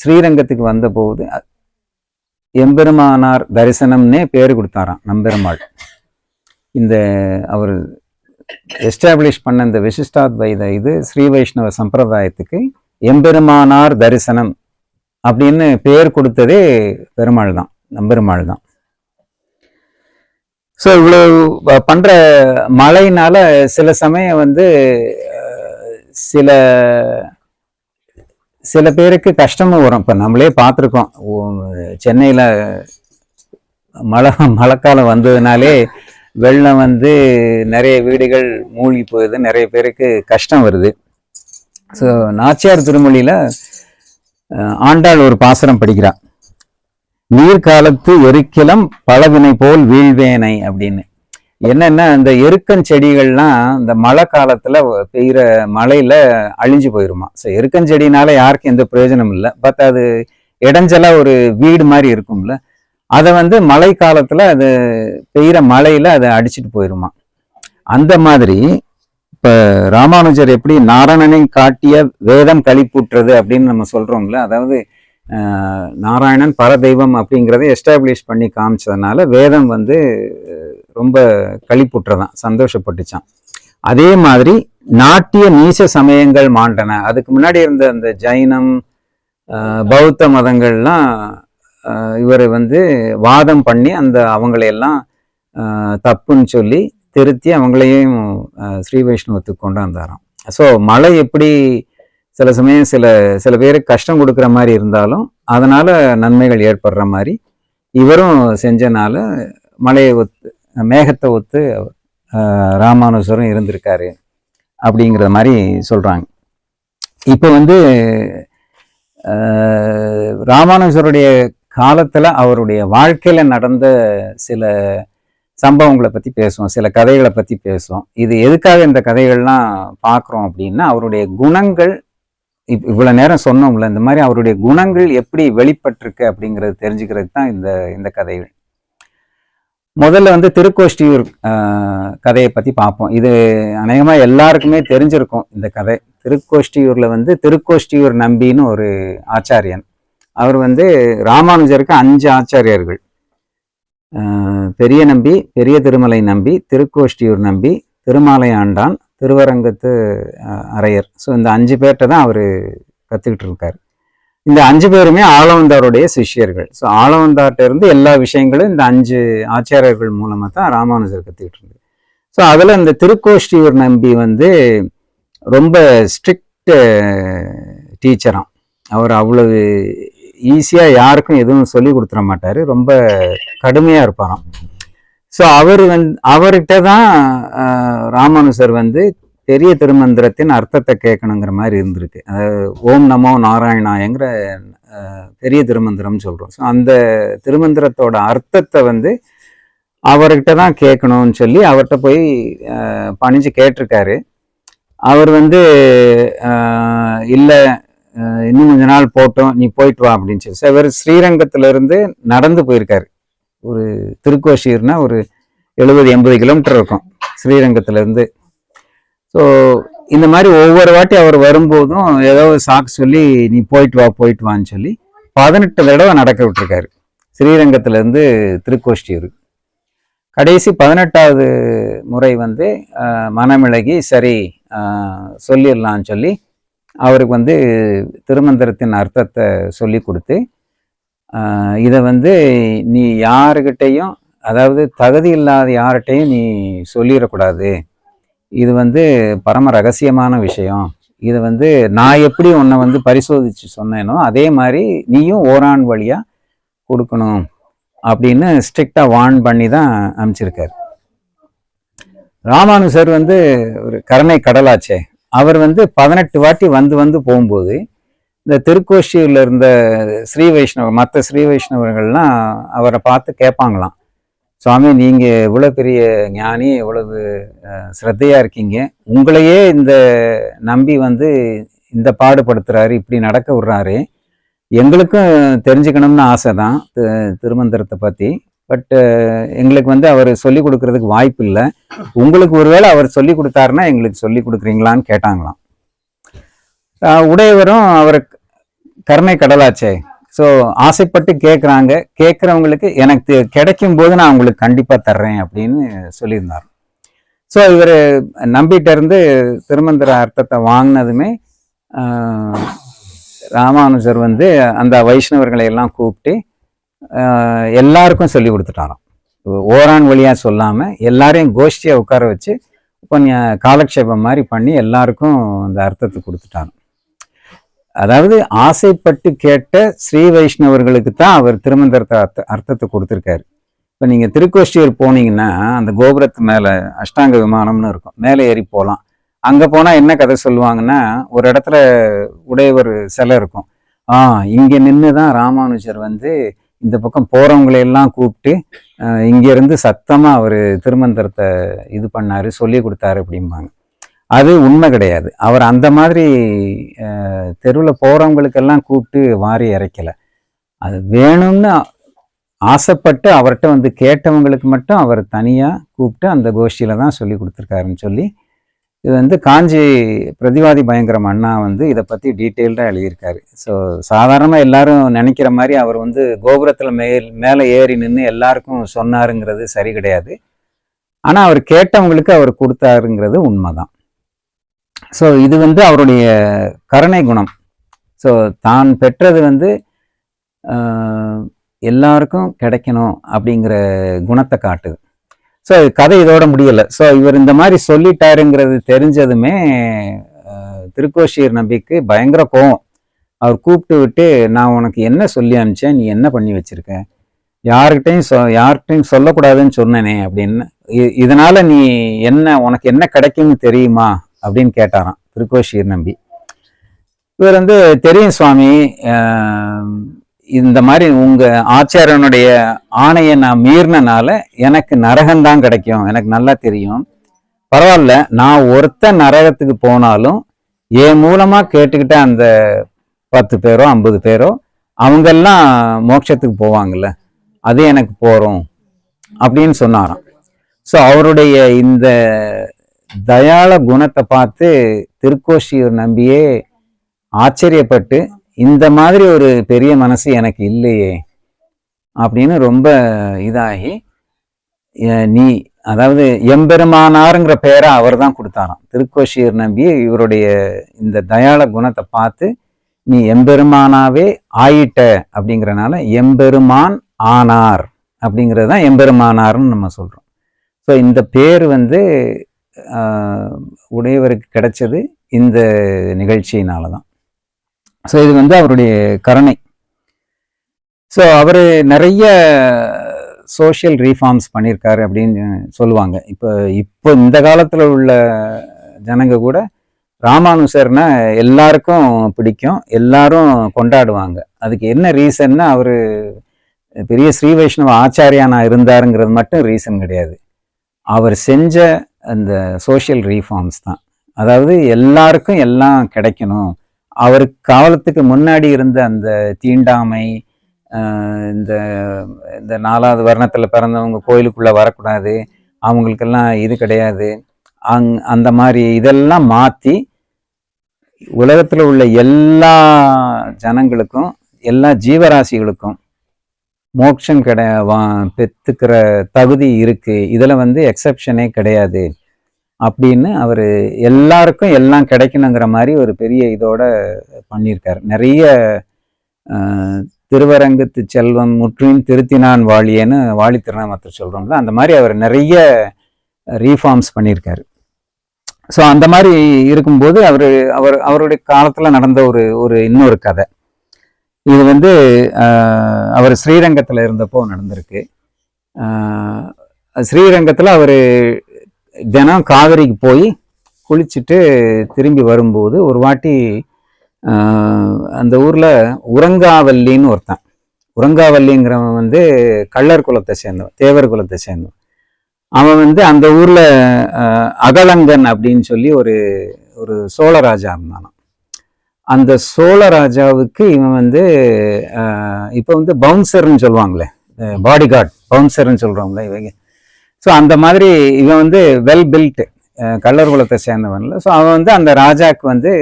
ஸ்ரீரங்கத்துக்கு வந்தபோது எம்பெருமானார் தரிசனம்னே பேர் கொடுத்தாராம் நம்பெருமாள். இந்த அவர் எஸ்டாப்ளிஷ் பண்ண இந்த விசிஷ்டாத்வைத இது ஸ்ரீ வைஷ்ணவ சம்பிரதாயத்துக்கு எம்பெருமானார் தரிசனம் அப்படின்னு பேர் கொடுத்ததே பெருமாள் தான், நம்பெருமாள் தான். ஸோ இவ்வளவு பண்ற மழையினால சில சமயம் வந்து சில சில பேருக்கு கஷ்டமும் வரும். இப்போ நம்மளே பார்த்துருக்கோம், சென்னையில் மழைக்காலம் வந்ததுனாலே வெள்ளம் வந்து நிறைய வீடுகள் மூழ்கி போகுது, நிறைய பேருக்கு கஷ்டம் வருது. ஸோ நாச்சியார் திருமொழியில் ஆண்டாள் ஒரு பாசுரம் படிக்கிறான், நீர்காலத்து எருக்கிலம் பலவினை போல் வீழ்வேனை அப்படின்னு. என்னன்னா இந்த எருக்கஞ்செடிகள்லாம் இந்த மழை காலத்துல பெய்கிற மழையில அழிஞ்சு போயிருமா. ஸோ எருக்கஞ்செடினால யாருக்கும் எந்த பிரயோஜனம் இல்லை, பட் அது இடைஞ்சலா ஒரு வீடு மாதிரி இருக்கும்ல, அதை வந்து மழை காலத்துல அது பெய்கிற மழையில அதை அடிச்சுட்டு போயிருமா. அந்த மாதிரி இப்ப ராமானுஜர் எப்படி நாராயணனை காட்டிய வேதம் களிப்புற்றது அப்படின்னு நம்ம சொல்றோம்ல, அதாவது நாராயணன் பரதெய்வம் அப்படிங்கிறத எஸ்டாப்ளிஷ் பண்ணி காமிச்சதுனால வேதம் வந்து ரொம்ப களிப்புற்றதான், சந்தோஷப்பட்டுச்சான். அதே மாதிரி நாட்டிய நீச சமயங்கள் மாண்டன. அதுக்கு முன்னாடி இருந்த அந்த ஜைனம் பௌத்த மதங்கள்லாம் இவர் வந்து வாதம் பண்ணி அந்த அவங்களையெல்லாம் தப்புன்னு சொல்லி திருத்தி அவங்களையும் ஸ்ரீ வைஷ்ணவத்துக்கு கொண்டாந்தாராம். ஸோ மழை எப்படி சில சமயம் சில பேருக்கு கஷ்டம் கொடுக்குற மாதிரி இருந்தாலும் அதனால நன்மைகள் ஏற்படுற மாதிரி இவரும் செஞ்சனால மழையை ஒத்து மேகத்தை ஒத்து ராமானுஜரும் இருந்திருக்காரு அப்படிங்கிற மாதிரி சொல்றாங்க. இப்போ வந்து ராமானுஜருடைய காலத்துல அவருடைய வாழ்க்கையில நடந்த சில சம்பவங்களை பத்தி பேசுவோம், சில கதைகளை பத்தி பேசுவோம். இது எதுக்காக இந்த கதைகள்லாம் பார்க்குறோம் அப்படின்னா, அவருடைய குணங்கள் இவ்வளவு நேரம் சொன்னோம்ல, இந்த மாதிரி அவருடைய குணங்கள் எப்படி வெளிப்பட்டிருக்கு அப்படிங்கிறது தெரிஞ்சுக்கிறதுக்கு தான் இந்த கதைகள். முதல்ல வந்து திருக்கோஷ்டியூர் கதையை பத்தி பார்ப்போம். இது அநேகமா எல்லாருக்குமே தெரிஞ்சிருக்கும் இந்த கதை. திருக்கோஷ்டியூர்ல வந்து திருக்கோஷ்டியூர் நம்பின்னு ஒரு ஆச்சாரியன். அவர் வந்து ராமானுஜருக்கு 5 ஆச்சாரியர்கள், பெரிய நம்பி, பெரிய திருமலை நம்பி, திருக்கோஷ்டியூர் நம்பி, திருமாலை ஆண்டான், திருவரங்கத்து அரையர். ஸோ இந்த 5 பேர்கிட்ட தான் அவர் கற்றுக்கிட்டு இருக்காரு. இந்த 5 பேருமே ஆளவந்தாருடைய சிஷ்யர்கள். ஸோ ஆளவந்தார்ட்ட இருந்து எல்லா விஷயங்களும் இந்த 5 ஆச்சாரியர்கள் மூலமாக தான் ராமானுஜர் கற்றுக்கிட்டு இருந்தார். ஸோ அதில் இந்த திருக்கோஷ்டியூர் நம்பி வந்து ரொம்ப ஸ்ட்ரிக்ட் டீச்சராம். அவர் அவ்வளவு ஈஸியாக யாருக்கும் எதுவும் சொல்லி கொடுத்துட மாட்டார், ரொம்ப கடுமையாக இருப்பாராம். ஸோ அவர்கிட்ட தான் ராமானுஜர் வந்து பெரிய திருமந்திரத்தின் அர்த்தத்தை கேட்கணுங்கிற மாதிரி இருந்திருக்கு. அதாவது ஓம் நமோ நாராயணாயங்கிற பெரிய திருமந்திரம் சொல்கிறோம். ஸோ அந்த திருமந்திரத்தோட அர்த்தத்தை வந்து அவர்கிட்ட தான் கேட்கணும்னு சொல்லி அவர்கிட்ட போய் பணிஞ்சு கேட்டிருக்காரு. அவர் வந்து இல்லை, இன்னும் கொஞ்ச நாள் போட்டோம், நீ போயிட்டு வா அப்படின்னு சொல்லி. ஸோ இவர் ஸ்ரீரங்கத்திலிருந்து நடந்து போயிருக்காரு. ஒரு திருக்கோஷியூர்னா ஒரு 70-80 கிலோமீட்டர் இருக்கும் ஸ்ரீரங்கத்திலேருந்து. ஸோ இந்த மாதிரி ஒவ்வொரு வாட்டி அவர் வரும்போதும் ஏதோ சாக்கு சொல்லி நீ போயிட்டு வான்னு சொல்லி 18 தடவை நடக்க விட்டுருக்காரு ஸ்ரீரங்கத்திலேருந்து திருக்கோஷ்டியூர். கடைசி 18வது முறை வந்து மனமிளகி சரி சொல்லிடலான்னு சொல்லி அவருக்கு வந்து திருமந்திரத்தின் அர்த்தத்தை சொல்லி கொடுத்து, இதை வந்து நீ யாருக்கிட்டையும், அதாவது தகுதி இல்லாத யார்கிட்டையும் நீ சொல்லிடக்கூடாது, இது வந்து பரம ரகசியமான விஷயம், இது வந்து நான் எப்படி உன்னை வந்து பரிசோதிச்சு சொன்னேனோ அதே மாதிரி நீயும் ஓரான் வழியா கொடுக்கணும் அப்படின்னு ஸ்ட்ரிக்டா வார்ன் பண்ணி தான் அனுப்பிச்சிருக்காரு. ராமானுஜர் வந்து ஒரு கருணை கடலாச்சே. அவர் வந்து 18 வாட்டி வந்து போகும்போது இந்த திருக்கோஷ்டியூர்ல இருந்த ஸ்ரீ வைஷ்ணவர், மற்ற ஸ்ரீ வைஷ்ணவர்கள்லாம் அவரை பார்த்து கேட்பாங்களாம், சுவாமி நீங்க இவ்வளவு பெரிய ஞானி, இவ்வளவு ஸ்ரத்தையா இருக்கீங்க, உங்களையே இந்த நம்பி வந்து இந்த பாடுபடுத்துறாரு, இப்படி நடக்க விடுறாரு, எங்களுக்கும் தெரிஞ்சுக்கணும்னு ஆசை தான் திருமந்திரத்தை பத்தி, பட் எங்களுக்கு வந்து அவர் சொல்லி கொடுக்கறதுக்கு வாய்ப்பு இல்லை, உங்களுக்கு ஒருவேளை அவர் சொல்லி கொடுத்தாருன்னா எங்களுக்கு சொல்லி கொடுக்குறீங்களான்னு கேட்டாங்களாம். உடையவரும் அவர் கருணை கடலாச்சே, ஸோ ஆசைப்பட்டு கேட்குறாங்க, கேட்குறவங்களுக்கு எனக்கு கிடைக்கும் போது நான் உங்களுக்கு கண்டிப்பாக தர்றேன் அப்படின்னு சொல்லியிருந்தார். ஸோ இவர் நம்பிட்ட இருந்து திருமந்திர அர்த்தத்தை வாங்கினதுமே ராமானுஜர் வந்து அந்த வைஷ்ணவர்களை எல்லாம் கூப்பிட்டு எல்லாருக்கும் சொல்லி கொடுத்துட்டாராம். ஓரான் வழியா சொல்லாம எல்லாரையும் கோஷ்டியை உட்கார வச்சு கொஞ்சம் காலக்ஷேபம் மாதிரி பண்ணி எல்லாருக்கும் அந்த அர்த்தத்தை கொடுத்துட்டாங்க. அதாவது ஆசைப்பட்டு கேட்ட ஸ்ரீ வைஷ்ணவர்களுக்கு தான் அவர் திருமந்திரத்தை அர்த்தத்தை கொடுத்துருக்காரு. இப்போ நீங்கள் திருக்கோஷ்டியூர் போனீங்கன்னா அந்த கோபுரத்து மேலே அஷ்டாங்க விமானம்னு இருக்கும், மேலே ஏறி போகலாம். அங்கே போனால் என்ன கதை சொல்லுவாங்கன்னா, ஒரு இடத்துல உடையவர் சிலை இருக்கும். இங்கே நின்று தான் ராமானுஜர் வந்து இந்த பக்கம் போகிறவங்களையெல்லாம் கூப்பிட்டு இங்கேருந்து சத்தமாக அவர் திருமந்திரத்தை இது பண்ணார், சொல்லி கொடுத்தாரு அப்படிம்பாங்க. அது உண்மை கிடையாது. அவர் அந்த மாதிரி தெருவில் போகிறவங்களுக்கெல்லாம் கூப்பிட்டு வாரி இறைக்கலை. அது வேணும்னு ஆசைப்பட்டு அவர்கிட்ட வந்து கேட்டவங்களுக்கு மட்டும் அவர் தனியாக கூப்பிட்டு அந்த கோஷ்டியில் தான் சொல்லி கொடுத்துருக்காருன்னு சொல்லி இது வந்து காஞ்சி பிரதிவாதி பயங்கரம் அண்ணா வந்து இதை பற்றி டீட்டெயில்டாக எழுதியிருக்காரு. ஸோ சாதாரணமாக எல்லாரும் நினைக்கிற மாதிரி அவர் வந்து கோபுரத்தில் மேலே ஏறி நின்று எல்லாருக்கும் சொன்னாருங்கிறது சரி கிடையாது. ஆனால் அவர் கேட்டவங்களுக்கு அவர் கொடுத்தாருங்கிறது உண்மைதான். ஸோ இது வந்து அவருடைய கருணை குணம். ஸோ தான் பெற்றது வந்து எல்லாருக்கும் கிடைக்கணும் அப்படிங்கிற குணத்தை காட்டுது. ஸோ கதை இதோட முடியலை. ஸோ இவர் இந்த மாதிரி சொல்லிட்டாருங்கிறது தெரிஞ்சதுமே திருக்கோஷியூர் நம்பிக்கு பயங்கர கோவம். அவர் கூப்பிட்டு விட்டு, நான் உனக்கு என்ன சொல்லி அனுப்பிச்சேன், நீ என்ன பண்ணி வச்சிருக்க, யார்கிட்டையும் சொல்லக்கூடாதுன்னு சொன்னனே அப்படின்னு, இதனால நீ என்ன, உனக்கு என்ன கிடைக்கும்னு தெரியுமா அப்படின்னு கேட்டாராம் திருக்கோஷியூர் நம்பி. இவர் வந்து, தெரியும் சுவாமி, இந்த மாதிரி உங்க ஆச்சாரியனுடைய ஆணையை நான் மீறினால எனக்கு நரகம்தான் கிடைக்கும், எனக்கு நல்லா தெரியும். பரவாயில்ல, நான் ஒருத்த நரகத்துக்கு போனாலும் என் மூலமா கேட்டுக்கிட்ட அந்த 10 பேரோ 50 பேரோ அவங்கெல்லாம் மோட்சத்துக்கு போவாங்கல்ல, அது எனக்கு போறோம் அப்படின்னு சொன்னாராம். ஸோ அவருடைய இந்த தயாள குணத்தை பார்த்து திருக்கோஷியூர் நம்பியே ஆச்சரியப்பட்டு, இந்த மாதிரி ஒரு பெரிய மனசு எனக்கு இல்லையே அப்படின்னு ரொம்ப இதாகி, நீ அதாவது எம்பெருமானாருங்கிற பேரை அவர் தான் கொடுத்தாராம். திருக்கோஷியூர் நம்பி இவருடைய இந்த தயாள குணத்தை பார்த்து, நீ எம்பெருமானாவே ஆயிட்ட அப்படிங்கிறனால எம்பெருமான் ஆனார் அப்படிங்கிறது தான் எம்பெருமானார்னு நம்ம சொல்கிறோம். ஸோ இந்த பேர் வந்து உடையவருக்கு கிடைச்சது இந்த நிகழ்ச்சியினால தான். ஸோ இது வந்து அவருடைய கருணை. ஸோ அவர் நிறைய சோஷியல் ரீஃபார்ம்ஸ் பண்ணியிருக்காரு அப்படின்னு சொல்லுவாங்க. இப்போ இந்த காலத்தில் உள்ள ஜனங்க கூட ராமானுசர்னா எல்லாருக்கும் பிடிக்கும், எல்லாரும் கொண்டாடுவாங்க. அதுக்கு என்ன ரீசன்னா, அவர் பெரிய ஸ்ரீ வைஷ்ணவ ஆச்சாரியானா இருந்தாருங்கிறது மட்டும் ரீசன் கிடையாது. அவர் செஞ்ச அந்த சோஷியல் ரீஃபார்ம்ஸ் தான். அதாவது எல்லாருக்கும் எல்லாம் கிடைக்கணும். அவர் காலத்துக்கு முன்னாடி இருந்த அந்த தீண்டாமை, இந்த இந்த 4வது வர்ணத்தில் பிறந்தவங்க கோயிலுக்குள்ளே வரக்கூடாது, அவங்களுக்கெல்லாம் இது கிடையாது, அந்த மாதிரி இதெல்லாம் மாற்றி உலகத்தில் உள்ள எல்லா ஜனங்களுக்கும் எல்லா ஜீவராசிகளுக்கும் மோட்சம் பெற்றுக்கிற தகுதி இருக்கு, இதில் வந்து எக்ஸப்ஷனே கிடையாது அப்படின்னு அவர் எல்லாருக்கும் எல்லாம் கிடைக்கணுங்கிற மாதிரி ஒரு பெரிய இதோட பண்ணியிருக்காரு. நிறைய திருவரங்கத்து செல்வம் முற்றின் திருத்தினான் வாழியேன்னு வாழி திருநாமத்தை சொல்கிறோம்ல, அந்த மாதிரி அவர் நிறைய ரீஃபார்ம்ஸ் பண்ணியிருக்காரு. ஸோ அந்த மாதிரி இருக்கும்போது அவருடைய காலத்தில் நடந்த ஒரு இன்னொரு கதை. இது வந்து அவர் ஸ்ரீரங்கத்தில் இருந்தப்போ நடந்திருக்கு. ஸ்ரீரங்கத்தில் அவர் தினம் காவிரிக்கு போய் குளிச்சுட்டு திரும்பி வரும்போது ஒரு வாட்டி அந்த ஊரில் உறங்காவல்லின்னு ஒருத்தன், உறங்காவல்லிங்கிறவன் வந்து கள்ளர் குலத்தை சேர்ந்தவன், தேவர் குலத்தை சேர்ந்தவன். அவன் வந்து அந்த ஊரில் அகலங்கன் அப்படின்னு சொல்லி ஒரு சோழராஜா இருந்தானான். அந்த சோழராஜாவுக்கு இவன் வந்து இப்போ வந்து பவுன்சர்ன்னு சொல்லுவாங்களே, பாடி கார்டு பவுன்சர்ன்னு சொல்கிறோம்ல இவங்க. ஸோ அந்த மாதிரி இவன் வந்து வெல் பில்ட் கள்ளர் குலத்தை சேர்ந்தவன்ல. ஸோ அவன் வந்து அந்த ராஜாவுக்கு வந்து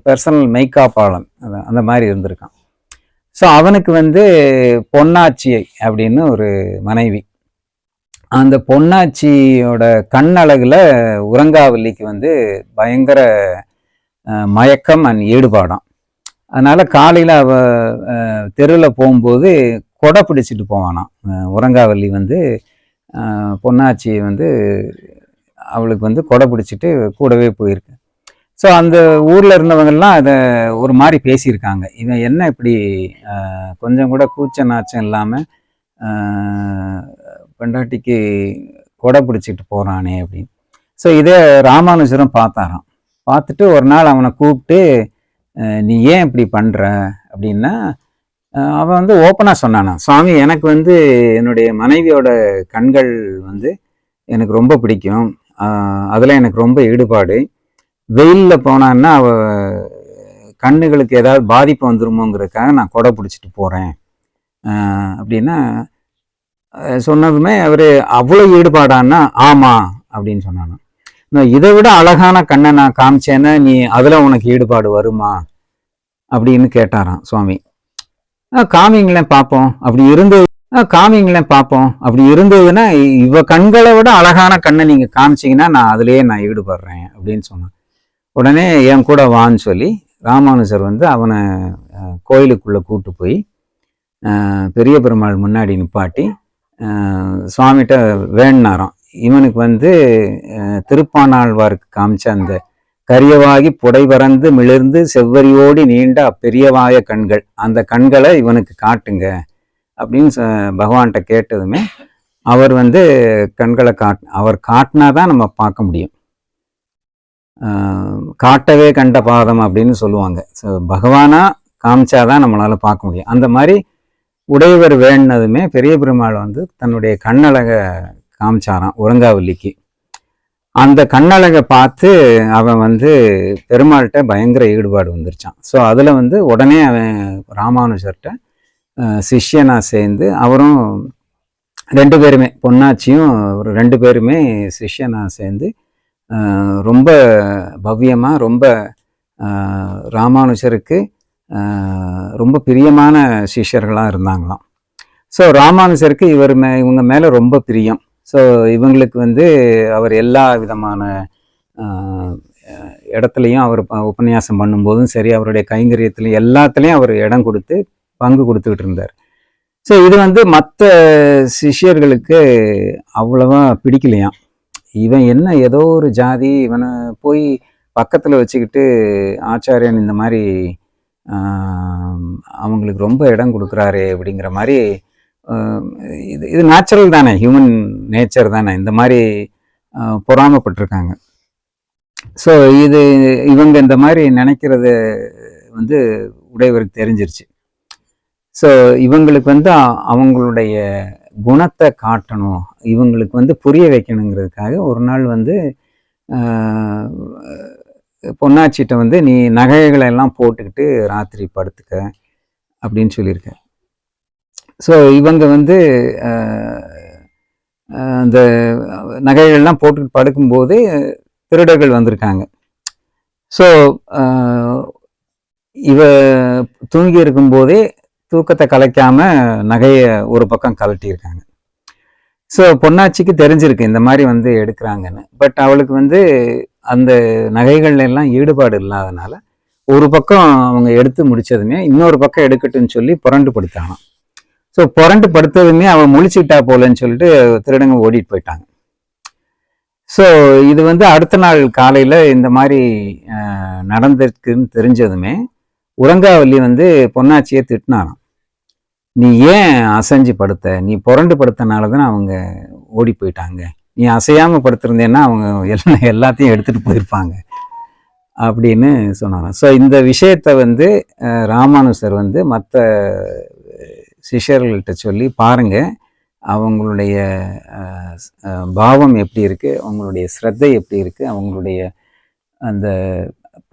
பர்சனல் மெய்காப்பாளன் அந்த மாதிரி இருந்திருக்கான். ஸோ அவனுக்கு வந்து பொன்னாச்சியை அப்படின்னு ஒரு மனைவி. அந்த பொன்னாச்சியோட கண்ணழகுல உறங்காவல்லிக்கு வந்து பயங்கர மயக்கம் அண்ட் ஈடுபாடாம். அதனால காலையில் அவ தெருவில் போகும்போது கொடை பிடிச்சிட்டு போவானாம். உறங்காவல்லி வந்து பொன்னாச்சி வந்து அவளுக்கு வந்து கொடை பிடிச்சிட்டு கூடவே போயிருக்கு. ஸோ அந்த ஊரில் இருந்தவங்கெல்லாம் அதை ஒரு மாதிரி பேசியிருக்காங்க. இவன் என்ன இப்படி கொஞ்சம் கூட கூச்ச நாச்சம் இல்லாமல் பெண்டாட்டிக்கு கொடை பிடிச்சிட்டு போகிறானே அப்படின்னு. ஸோ இதே ராமானுஜரும் பார்த்தாராம். பார்த்துட்டு ஒரு நாள் அவனை கூப்பிட்டு, நீ ஏன் இப்படி பண்ணுற அப்படின்னா, அவன் வந்து ஓப்பனாக சொன்னானா, சுவாமி எனக்கு வந்து என்னுடைய மனைவியோட கண்கள் வந்து எனக்கு ரொம்ப பிடிக்கும், அதில் எனக்கு ரொம்ப ஈடுபாடு. வெயிலில் போனான்னா அவள் கண்ணுகளுக்கு ஏதாவது பாதிப்பு வந்துருமோங்கிறதுக்காக நான் கொடை பிடிச்சிட்டு போகிறேன் அப்படின்னா சொன்னதுமே அவர் அவ்வளோ ஈடுபாடான்னா ஆமாம் அப்படின்னு சொன்னானா. இதை விட அழகான கண்ணை நான் காமிச்சேன்னா நீ அதில் உனக்கு ஈடுபாடு வருமா அப்படின்னு கேட்டாராம் சுவாமி. காமிங்களேன் பார்ப்போம், அப்படி இருந்தது காமிங்களேன் பார்ப்போம், அப்படி இருந்ததுன்னா இவ கண்களை விட அழகான கண்ணை நீங்கள் காமிச்சிங்கன்னா நான் அதுலேயே நான் ஈடுபடுறேன் அப்படின்னு சொன்னான். உடனே என் கூட வான்னு சொல்லி ராமானுஜர் வந்து அவனை கோயிலுக்குள்ளே கூப்பிட்டு போய் பெரிய பெருமாள் முன்னாடி நிப்பாட்டி சுவாமிகிட்ட வேணுனாராம். இவனுக்கு வந்து திருப்பானாழ்வாருக்கு காமிச்ச அந்த கரியவாகி புடை பறந்து மிளிர்ந்து செவ்வரியோடி நீண்ட அப்பெரியவாய கண்கள், அந்த கண்களை இவனுக்கு காட்டுங்க அப்படின்னு பகவான்கிட்ட கேட்டதுமே அவர் வந்து கண்களை அவர் காட்டினாதான் நம்ம பார்க்க முடியும். காட்டவே கண்ட பாதம் அப்படின்னு சொல்லுவாங்க. ஸோ பகவானா காமிச்சாதான் நம்மளால பார்க்க முடியும். அந்த மாதிரி உடையவர் வேணுனதுமே பெரிய பெருமாள் வந்து தன்னுடைய கண்ணழகை காமிச்சாராம் உறங்காவல்லிக்கு. அந்த கண்ணழகை பார்த்து அவன் வந்து பெருமாள்கிட்ட பயங்கர ஈடுபாடு வந்துருச்சான். ஸோ அதில் வந்து உடனே அவன் ராமானுஜர்கிட்ட சிஷ்யனா சேர்ந்து அவரும் 2 பேருமே பொன்னாச்சியும் 2 பேருமே சிஷ்யனா சேர்ந்து ரொம்ப பவ்யமாக ரொம்ப ராமானுஜருக்கு ரொம்ப பிரியமான சிஷ்யர்களாக இருந்தாங்களாம். ஸோ ராமானுஜருக்கு இவங்க மேலே ரொம்ப பிரியம். ஸோ இவங்களுக்கு வந்து அவர் எல்லா விதமான இடத்துலையும் அவர் உபன்யாசம் பண்ணும்போதும் சரி, அவருடைய கைங்கரியத்துலையும் எல்லாத்துலேயும் அவர் இடம் கொடுத்து பங்கு கொடுத்துக்கிட்டு இருந்தார். ஸோ இது வந்து மற்ற சிஷ்யர்களுக்கு அவ்வளவா பிடிக்கலையாம். இவன் என்ன ஏதோ ஒரு ஜாதி, இவனை போய் பக்கத்தில் வச்சுக்கிட்டு ஆச்சாரியன் இந்த மாதிரி அவங்களுக்கு ரொம்ப இடம் கொடுக்குறாரு அப்படிங்கிற மாதிரி. இது நேச்சுரல் தானே, ஹியூமன் நேச்சர் தானே, இந்த மாதிரி பொறாமப்பட்டிருக்காங்க. ஸோ இவங்க இந்த மாதிரி நினைக்கிறது வந்து உடையவருக்கு தெரிஞ்சிருச்சு. ஸோ இவங்களுக்கு வந்து அவங்களுடைய குணத்தை காட்டணும், இவங்களுக்கு வந்து புரிய வைக்கணுங்கிறதுக்காக ஒரு நாள் வந்து பொன்னாச்சிட்ட வந்து நீ நகைகளை எல்லாம் போட்டுக்கிட்டு ராத்திரி படுத்துக்க அப்படின்னு சொல்லியிருக்க. ஸோ இவங்க வந்து அந்த நகைகள்லாம் போட்டுக்கிட்டு படுக்கும்போது திருடர்கள் வந்திருக்காங்க. ஸோ இவ தூங்கி இருக்கும்போதே தூக்கத்தை கலைக்காம நகையை ஒரு பக்கம் கழட்டியிருக்காங்க. ஸோ பொன்னாச்சிக்கு தெரிஞ்சிருக்கு இந்த மாதிரி வந்து எடுக்கிறாங்கன்னு. பட் அவளுக்கு வந்து அந்த நகைகள்ல எல்லாம் ஈடுபாடு இல்லாதனால ஒரு பக்கம் அவங்க எடுத்து முடிச்சதுமே இன்னொரு பக்கம் எடுக்கட்டும்னு சொல்லி புரண்டு படுத்தாங்க. ஸோ புரண்டு படுத்ததுமே அவன் முழிச்சுக்கிட்டா போலன்னு சொல்லிட்டு திருடங்க ஓடிட்டு போயிட்டாங்க. ஸோ இது வந்து அடுத்த நாள் காலையில் இந்த மாதிரி நடந்திருக்குன்னு தெரிஞ்சதுமே உறங்காவல்லி வந்து பொன்னாச்சியை திட்டினாராம். நீ ஏன் அசைஞ்சு படுத்த, நீ புரண்டு படுத்தனால தான் அவங்க ஓடி போயிட்டாங்க, நீ அசையாமல் படுத்திருந்தேன்னா அவங்க எல்லாத்தையும் எடுத்துகிட்டு போயிருப்பாங்க அப்படின்னு சொன்னாங்க. ஸோ இந்த விஷயத்தை வந்து ராமானுஜர் வந்து மற்ற சிஷ்யர்கள்ட்ட சொல்லி பாருங்க, அவங்களுடைய பாவம் எப்படி இருக்குது, அவங்களுடைய ஸ்ரத்தை எப்படி இருக்குது, அவங்களுடைய அந்த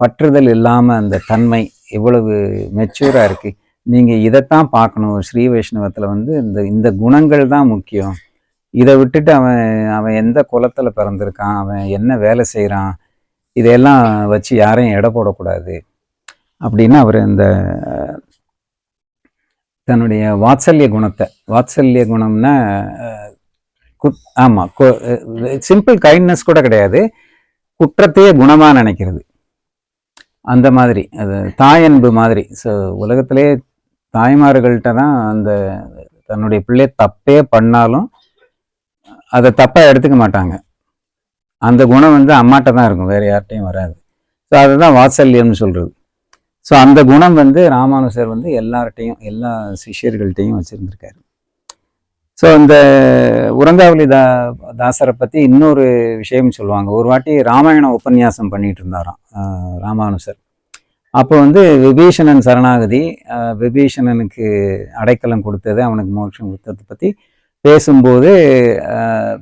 பற்றுதல் இல்லாமல் அந்த தன்மை எவ்வளவு மெச்சூராக இருக்குது, நீங்கள் இதைத்தான் பார்க்கணும். ஸ்ரீ வைஷ்ணவத்தில் வந்து இந்த குணங்கள் தான் முக்கியம். இதை விட்டுட்டு அவன் எந்த குலத்தில் பிறந்திருக்கான், அவன் என்ன வேலை செய்கிறான், இதையெல்லாம் வச்சு யாரையும் எடை போடக்கூடாது அப்படின்னு அவர் இந்த தன்னுடைய வாத்சல்ய குணத்தை, வாத்சல்ய குணம்னா ஆமா, சிம்பிள் கைண்ட்னஸ் கூட கிடையாது, குற்றத்தையே குணமா நினைக்கிறது. அந்த மாதிரி அது தாயன்பு மாதிரி. ஸோ உலகத்திலே தாய்மார்கள்ட்ட தான் அந்த தன்னுடைய பிள்ளை தப்பே பண்ணாலும் அதை தப்பா எடுத்துக்க மாட்டாங்க. அந்த குணம் வந்து அம்மாட்ட தான் இருக்கும், வேற யார்கிட்டையும் வராது. ஸோ அதுதான் வாத்சல்யம்னு சொல்றது. ஸோ அந்த குணம் வந்து ராமானுஜர் வந்து எல்லார்ட்டையும் எல்லா சிஷ்யர்கள்ட்டையும் வச்சிருந்திருக்காரு. ஸோ இந்த உரங்காவலி தாசரை பற்றி இன்னொரு விஷயம் சொல்லுவாங்க. ஒரு வாட்டி ராமாயண உபன்யாசம் பண்ணிட்டு இருந்தாராம் ராமானுஜர். அப்போ வந்து விபீஷணன் சரணாகதி, விபீஷணனுக்கு அடைக்கலம் கொடுத்தது, அவனுக்கு மோட்சம் கொடுத்ததை பற்றி பேசும்போது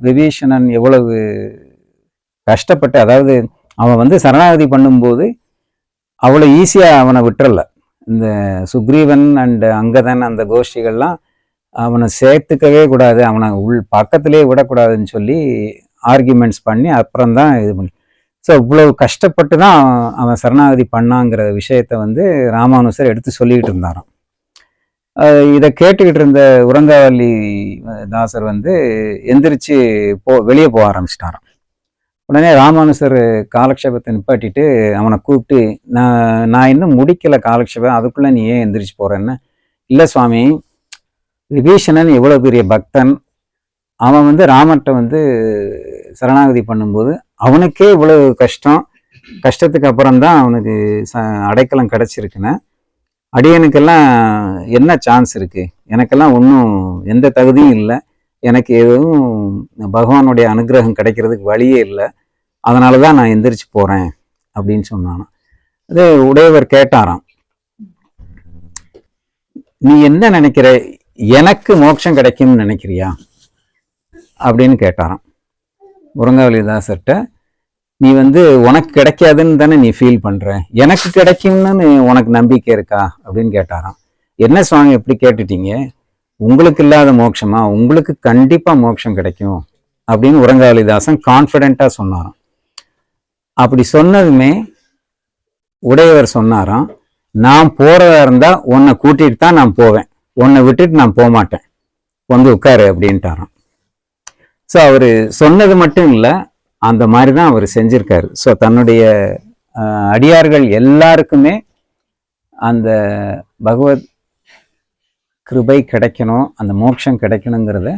விபீஷணன் எவ்வளவு கஷ்டப்பட்டு, அதாவது அவன் வந்து சரணாகதி பண்ணும்போது அவ்வளோ ஈஸியாக அவனை விட்டுறல. இந்த சுக்ரீவன் அண்ட் அங்கதன் அந்த கோஷ்டிகள்லாம் அவனை சேர்த்துக்கவே கூடாது, அவனை பக்கத்திலே விடக்கூடாதுன்னு சொல்லி ஆர்கியூமெண்ட்ஸ் பண்ணி அப்புறம்தான் இது பண்ணி. ஸோ இவ்வளவு கஷ்டப்பட்டு தான் அவன் சரணாகதி பண்ணாங்கிற விஷயத்த வந்து ராமானுஜர் எடுத்து சொல்லிக்கிட்டு இருந்தாராம். இதை கேட்டுக்கிட்டு இருந்த உரங்காவலி தாசர் வந்து எந்திரிச்சு வெளியே போக ஆரம்பிச்சிட்டாராம். உடனே ராமானுஜர் காலக்ஷேபத்தை நிப்பாட்டிட்டு அவனை கூப்பிட்டு, நான் இன்னும் முடிக்கலை காலக்ஷேபம், அதுக்குள்ளே நீ ஏன் எந்திரிச்சு போகிறேன்னு. இல்லை சுவாமி, விபீஷணன் எவ்வளோ பெரிய பக்தன், அவன் வந்து ராமர்கிட்ட வந்து சரணாகதி பண்ணும்போது அவனுக்கே இவ்வளவு கஷ்டத்துக்கு அப்புறம்தான் அவனுக்கு அடைக்கலம் கிடைச்சிருக்குன்னு, அடியனுக்கெல்லாம் என்ன சான்ஸ் இருக்கு, எனக்கெல்லாம் ஒன்றும் எந்த தகுதியும் இல்லை, எனக்கு எதுவும் பகவானுடைய அனுகிரகம் கிடைக்கிறதுக்கு வழியே இல்லை, அதனால தான் நான் எந்திரிச்சு போகிறேன் அப்படின்னு சொன்னானா. அது உடையவர் கேட்டாராம், நீ என்ன நினைக்கிற, எனக்கு மோட்சம் கிடைக்கும்னு நினைக்கிறியா அப்படின்னு கேட்டாராம் உரங்காவலி தாசர்கிட்ட. நீ வந்து உனக்கு கிடைக்காதுன்னு தானே நீ ஃபீல் பண்ற, எனக்கு கிடைக்கும்னு உனக்கு நம்பிக்கை இருக்கா அப்படின்னு கேட்டாராம். என்ன சுவாமி எப்படி கேட்டுட்டீங்க, உங்களுக்கு இல்லாத மோட்சமா, உங்களுக்கு கண்டிப்பா மோட்சம் கிடைக்கும் அப்படின்னு உரங்காவலிதாசன் கான்ஃபிடென்ட்டா சொன்னாராம். அப்படி சொன்னதுமே உடையவர் சொன்னாராம், நான் போறதா இருந்தா உன்னை கூட்டிட்டு தான் நான் போவேன், உன்னை விட்டுட்டு நான் போக மாட்டேன், வந்து உட்காரு அப்படின்ட்டாராம். ஸோ அவர் சொன்னது மட்டும் இல்லை, அந்த மாதிரி தான் அவர் செஞ்சிருக்காரு. ஸோ தன்னுடைய அடியார்கள் எல்லாருக்குமே அந்த பகவத் கிருபை கிடைக்கணும், அந்த மோட்சம் கிடைக்கணுங்கிறத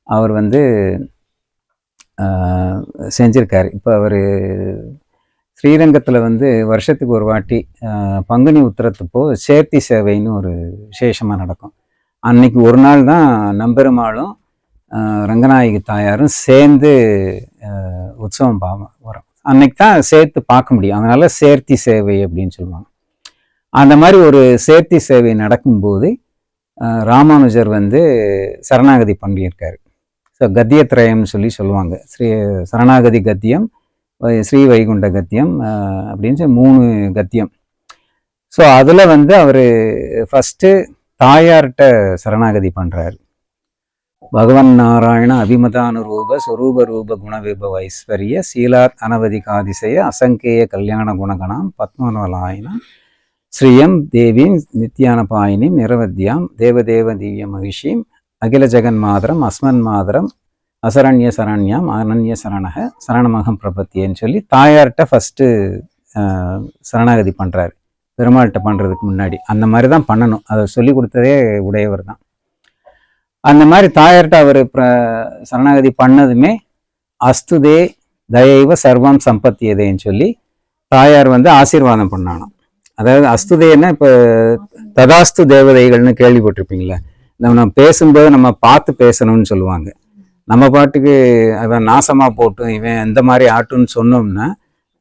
அவர் வந்து செஞ்சிருக்காரு. இப்போ அவர் ஸ்ரீரங்கத்தில் வந்து வருஷத்துக்கு ஒரு வாட்டி பங்குனி உத்திரத்தப்போ சேர்த்தி சேவைன்னு ஒரு விசேஷமாக நடக்கும். அன்னைக்கு ஒரு நாள் தான் நம்பெருமாளும் ரங்கநாயகி தாயாரும் சேர்ந்து உற்சவம் வரும். அன்னைக்கு தான் சேர்த்து பார்க்க முடியும், அதனால சேர்த்தி சேவை அப்படின்னு சொல்லுவாங்க. அந்த மாதிரி ஒரு சேர்த்தி சேவை நடக்கும்போது ராமானுஜர் வந்து சரணாகதி பண்ணியிருக்காரு. ஸோ கத்தியத்ரயம்னு சொல்லுவாங்க. சரணாகதி கத்தியம், ஸ்ரீ வைகுண்ட கத்தியம் அப்படின்னு 3 கத்தியம். ஸோ அதில் வந்து அவர் ஃபஸ்ட்டு தாயார்கிட்ட சரணாகதி பண்ணுறாரு. பகவன் நாராயண அபிமதானுரூப ஸ்வரூப ரூப குணவிபவ ஐஸ்வர்ய சீலாத் அனவதிகாதிசய அசங்கேய கல்யாண குணகணாம் பத்மவலாயினா ஸ்ரீயம் தேவீம் நித்யானபாயினிம் நிரவத்யாம் தேவதேவ திவ்ய மகிஷீம் அகில ஜெகன் மாதரம் அஸ்மன் மாதரம் அசரண்ய சரண்யாம் அனன்ய சரணக சரணமகம் பிரபத்தியன்னு சொல்லி தாயார்கிட்ட ஃபஸ்ட்டு சரணாகதி பண்ணுறாரு. பெருமாள்கிட்ட பண்ணுறதுக்கு முன்னாடி அந்த மாதிரி தான் பண்ணணும், அதை சொல்லி கொடுத்ததே உடையவர் தான். அந்த மாதிரி தாயார்கிட்ட அவர் சரணாகதி பண்ணதுமே அஸ்துதே தயைவ சர்வம் சம்பத்தியதேன்னு சொல்லி தாயார் வந்து ஆசீர்வாதம் பண்ணானோம். அதாவது அஸ்துதேன்னா இப்போ ததாஸ்து தேவதைகள்னு கேள்விப்பட்டிருப்பீங்களே, நம்ம பேசும்போது நம்ம பார்த்து பேசணும்னு சொல்லுவாங்க. நம்ம பாட்டுக்கு அவன் நாசமாக போட்டும் இவன் எந்த மாதிரி ஆட்டுன்னு சொன்னோம்னா